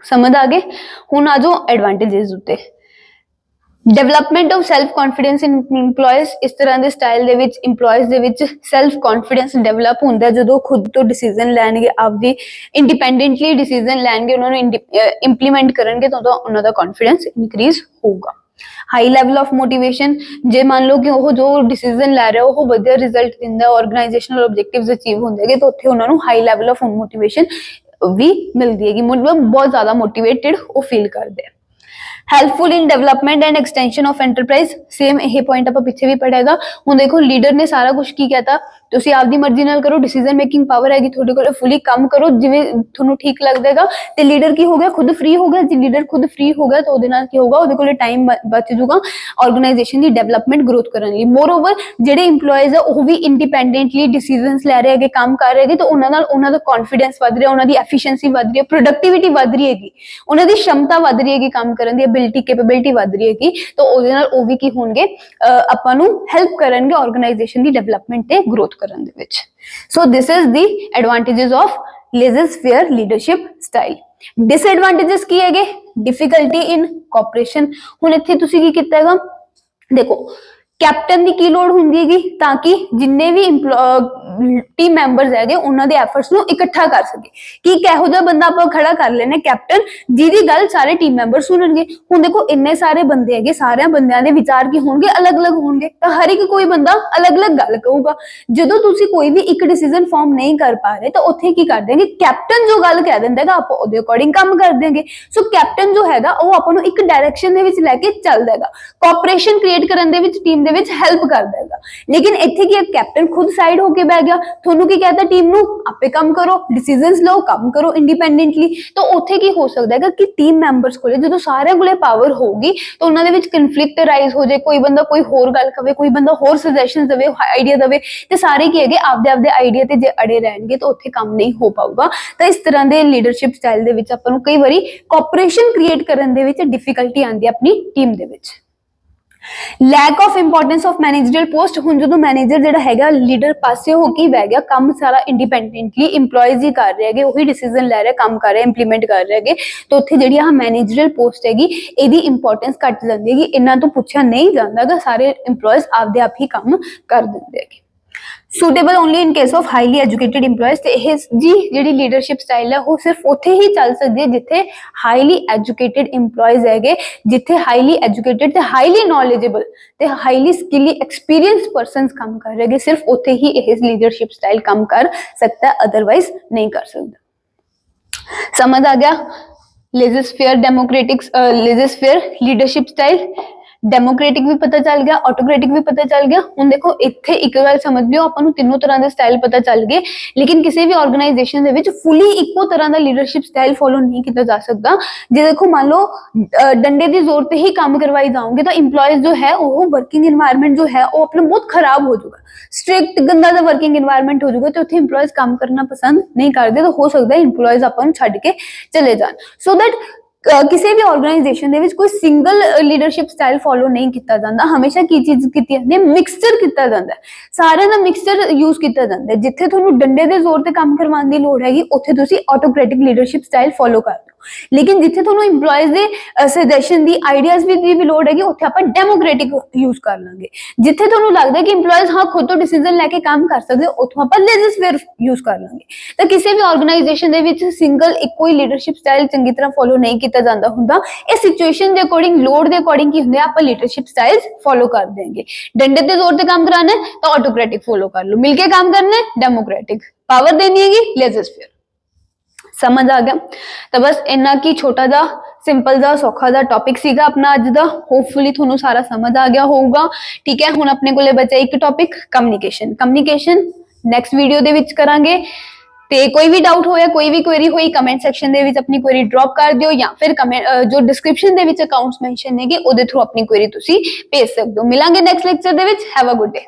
ਸਮਝ ਆ ਗਏ। ਹੁਣ ਆ ਜਾਓ ਐਡਵਾਂਟੇजेस ਉੱਤੇ। Development of self confidence in EMPLOYEES, ਇਸ ਤਰ੍ਹਾਂ ਦੇ ਸਟਾਈਲ ਦੇ ਵਿੱਚ EMPLOYEES ਦੇ ਵਿੱਚ ਸੈਲਫ ਕੌਨਫੀਡੈਂਸ ਡਿਵੈਲਪ ਹੁੰਦਾ ਜਦੋਂ ਖੁਦ ਤੋਂ ਡਿਸੀਜਨ ਲੈਣਗੇ, ਆਪਦੀ ਇੰਡੀਪੈਂਡੈਂਟਲੀ ਡਿਸੀਜਨ ਲੈਣਗੇ, ਉਹਨਾਂ ਨੂੰ ਇੰਪਲੀਮੈਂਟ ਕਰਨਗੇ, ਤਾਂ ਉਹਨਾਂ ਦਾ ਕੌਨਫੀਡੈਂਸ ਇਨਕਰੀਜ਼ ਹੋਊਗਾ। ਹਾਈ ਲੈਵਲ ਆਫ ਮੋਟੀਵੇਸ਼ਨ, ਜੇ ਮੰਨ ਲਓ ਕਿ ਉਹ ਜੋ ਡਿਸੀਜਨ ਲੈ ਰਿਹਾ ਉਹ ਵਧੀਆ ਰਿਜ਼ਲਟ ਦਿੰਦਾ, ਆਰਗੇਨਾਈਜੇਸ਼ਨਲ ਆਬਜੈਕਟਿਵਸ ਅਚੀਵ ਹੁੰਦੇ ਹੈਗੇ, ਤਾਂ ਉੱਥੇ ਉਹਨਾਂ ਨੂੰ ਹਾਈ ਲੈਵਲ ਆਫ ਮੋਟੀਵੇਸ਼ਨ ਵੀ ਮਿਲਦੀ ਹੈਗੀ, ਮਤਲਬ ਬਹੁਤ ਜ਼ਿਆਦਾ ਮੋਟੀਵੇਟਿਡ ਉਹ ਫੀਲ ਕਰਦੇ ਆ। Helpful in development and extension of enterprise, same ਇਹ ਪੁਆਇੰਟ ਆਪਾਂ ਪਿੱਛੇ ਵੀ ਪੜਿਆਗਾ। ਹੁਣ ਦੇਖੋ ਲੀਡਰ ਨੇ ਸਾਰਾ ਕੁਝ ਕੀ ਕਹਤਾ, ਤੁਸੀਂ ਆਪਦੀ ਮਰਜ਼ੀ ਨਾਲ ਕਰੋ, ਡਿਸੀਜਨ ਮੇਕਿੰਗ ਪਾਵਰ ਹੈਗੀ ਤੁਹਾਡੇ ਕੋਲ, ਫੁੱਲੀ ਕੰਮ ਕਰੋ ਜਿਵੇਂ ਤੁਹਾਨੂੰ ਠੀਕ ਲੱਗਦਾ ਹੈਗਾ। ਤੇ ਲੀਡਰ ਕੀ ਹੋ ਗਿਆ, ਖੁਦ ਫ੍ਰੀ ਹੋ ਗਿਆ। ਜੇ ਲੀਡਰ ਖੁਦ ਫ੍ਰੀ ਹੋ ਗਿਆ ਤਾਂ ਉਹਦੇ ਨਾਲ ਕੀ ਹੋਗਾ, ਉਹਦੇ ਕੋਲ ਟਾਈਮ ਬਚ ਜਾਊਗਾ ਆਰਗੇਨਾਈਜੇਸ਼ਨ ਦੀ ਡਿਵੈਲਪਮੈਂਟ ਗਰੋਥ ਕਰਨ ਲਈ। ਮੋਰਓਵਰ ਜਿਹੜੇ ਇੰਪਲੋਈਜ਼ ਆ ਉਹ ਵੀ ਇੰਡੀਪੈਂਡੈਂਟਲੀ ਡਿਸੀਜਨਸ ਲੈ ਰਹੇ ਹੈਗੇ, ਕੰਮ ਕਰ ਰਹੇ ਹੈਗੇ, ਤਾਂ ਉਹਨਾਂ ਨਾਲ ਉਹਨਾਂ ਦਾ ਕੌਨਫੀਡੈਂਸ ਵੱਧ ਰਿਹਾ, ਉਹਨਾਂ ਦੀ ਐਫੀਸ਼ੀਐਂਸੀ ਵੱਧ ਰਹੀ ਹੈ, ਪ੍ਰੋਡਕਟਿਵਿਟੀ ਵੱਧ ਰਹੀ ਹੈਗੀ, ਉਹਨਾਂ ਦੀ क्षमता ਵੱਧ ਰਹੀ ਹੈਗੀ, ਕੰਮ ਕਰਨ ਦੀ ਐਬਿਲਿਟੀ ਕੈਪੇਬਿਲਿਟੀ ਵੱਧ ਰਹੀ ਹੈਗੀ। ਤਾਂ ਉਹਦੇ ਨਾਲ ਉਹ ਵੀ ਕੀ ਹੋਣਗੇ, ਆਪਾਂ ਨੂੰ ਹੈਲਪ ਕਰਨਗੇ ਆਰਗੇਨਾਈਜੇਸ਼ਨ ਦੀ ਡਿਵੈਲਪਮੈਂਟ ਤੇ ਗਰੋਥ ਕਰਨ ਦੇ ਵਿੱਚ। So this is the advantages of laissez-faire leadership style. Disadvantages की है, डिफिकल्टी इन कोऑपरेशन। हुण इत्थे तुसीं की कीता हैगा, देखो कैप्टन की की लोड़ हुंदी हैगी ताकि जिन्ने भी टीम मैंबर्स है उन्होंने एफर्ट्स नूं इकट्ठा कर सके कि किहो जिहा बंदा आपां खड़ा कर लेने कैप्टन जिहदी गल सारे टीम मैंबर सुनणगे। हुण देखो इन्ने सारे बंदे हैगे, सारे बंदियां दे विचार की होणगे, अलग अलग होणगे, तां हर एक कोई बंदा अलग अलग गल कहूगा। जदों तुसीं कोई भी एक डिसीजन फॉर्म नहीं कर पा रहे तो उत्थे की कर देंगे, कैप्टन जो गल कह दिंदा हैगा आपां उहदे अकॉर्डिंग काम कर देंगे। सो कैप्टन जो हैगा वो आपां नूं एक डायरेक्शन दे विच लैके चलदा हैगा, कोऑपरेशन क्रिएट करन दे विच टीम दे विच हेल्प करदा हैगा। लेकिन इत्थे की कैप्टन खुद साइड होके बैठ गया, थोनू की कहता टीम नूं आपे काम करो, डिसीजंस लो, काम करो इंडिपेंडेंटली। तो उत्थे की हो सकदा है कि टीम मैंबर्स कोले जदों सारियां कोले पावर होगी तो उन्हां दे विच कन्फ्लिक्ट राइज हो जाए, कोई बंदा कोई होर गल कहे, कोई बंदा होर सजेशंस देवे, आइडिया देवे, ते सारे की है आपदे आपदे आइडिया ते जे अड़े रहणगे तो उत्थे काम नहीं हो पाऊगा। तो इस तरह के लीडरशिप स्टाइल दे विच आपां नूं कई वारी कोऑपरेशन क्रिएट करन दे विच डिफिकल्टी आंदी है अपनी टीम दे विच। Lack of importance of managerial post. हुण जो मैनेजर जिहड़ा हैगा लीडर पासे हो के बह गया, काम सारा इंडिपेंडेंटली इंप्लॉयज ही कर रहे हैं, वही डिसीजन ले रहे, काम कर रहे, इंप्लीमेंट कर रहे हैं, तो उत्थे जिहड़ी आ मैनेजरियल पोस्ट हैगी इहदी इंपोर्टेंस घट जांदी हैगी, इन्हां तो पुछया नहीं जांदा, सारे इंप्लॉयज आपदे आप ही काम कर दिंदे हैगे। Suitable only in case of highly educated employees. ते इह जी जिहड़ी लीडरशिप स्टाइल है वो सिर्फ उत्थे ही चल सकदी है जिथे हाईली एजुकेटेड इंप्लॉयज है, जिथे हाईली एजुकेटेड ते हाईली नॉलेजेबल ते हाईली स्किली एक्सपीरियंस पर्सनस काम कर रहे हैं, सिर्फ उत्थे ही इह लीडरशिप स्टाइल काम कर सकता है, अदरवाइज नहीं कर सकता। समझ आ गया? Laser-fair democratic laser-fair leadership style, democratic भी पता चल गया, ऑटोक्रेटिक भी पता चल गया। हुण देखो इत्थे एक गल समझ लियो, आपां नूं तीनों तरह दे स्टाइल पता चल गए, लेकिन किसी भी ऑर्गेनाइजेशन दे विच फुली इक्को तरह दा लीडरशिप स्टाइल फॉलो नहीं किया जा सकता। जे देखो मान लो डंडे दी जोर पे ही काम करवाई जाओगे तो इंप्लॉयज जो है वो वर्किंग एनवायरनमेंट जो है वो अपना बहुत खराब हो जाएगा, स्ट्रिक्ट गंदा सा वर्किंग एनवायरनमेंट हो जाएगा, तो उत्थे इंप्लॉयज काम करना पसंद नहीं करते, तो हो सकता है इंप्लॉयज आपां नूं छड्ड के चले जान। सो दैट किसी भी ऑर्गेनाइजेशन दे विच कोई सिंगल लीडरशिप स्टाइल फॉलो नहीं किया जाता, हमेशा की चीज की जाती है, मिक्सचर किया जाता है, सारे का मिक्सचर यूज किया जाता है। जिथे तुहानूं डंडे दे जोर ते काम करवाउण दी लोड़ हैगी उत्थे तुसीं ऑटोक्रेटिक लीडरशिप स्टाइल फॉलो कर लो, लेकिन जिथे तुहानूं इंप्लॉयज दे सजेशन दी आइडियाज दी भी लोड़ हैगी उत्थे आपां डेमोक्रेटिक यूज कर लांगे। जिथे तुहानूं लगदा है कि इंप्लॉयज हाँ खुद तो डिसीजन लेके काम कर सकदे उत्थों आपां लेज़र-फेयर यूज कर लांगे। तो किसी भी ऑर्गेनाइजेशन दे विच सिंगल इक्को ही लीडरशिप स्टाइल चंगी तरह फॉलो नहीं किया जाता हुंदा, इस सिचुएशन दे अकॉर्डिंग लोड दे अकॉर्डिंग की हुंदे आपां लीडरशिप स्टाइल्स फॉलो कर देंगे। डंडे ते जोर ते काम कराना है तो ऑटोक्रेटिक फॉलो कर लो, मिलके काम करना है डेमोक्रेटिक, पावर देनी है लेज़र-फेयर। समझ आ गया? तो बस इन्ना की छोटा जा सिंपल जा सौखा जा टॉपिक सीगा अपना अज दा, होपफुली थोनू सारा समझ आ गया होगा। ठीक है, हुण अपने कोले बचा एक topic communication. Communication next video दे विच करांगे। ते कोई भी डाउट होया, कोई भी क्वेरी होई कमेंट सेक्शन दे विच अपनी क्वेरी ड्रॉप कर दियो, या फिर कमेंट जो डिस्क्रिप्शन दे विच अकाउंट्स मेंशन नेगे ओदे थ्रू अपनी क्वेरी तुसी भेज सकदे हो। मिलांगे नैक्सट लेक्चर दे विच। Have a good day.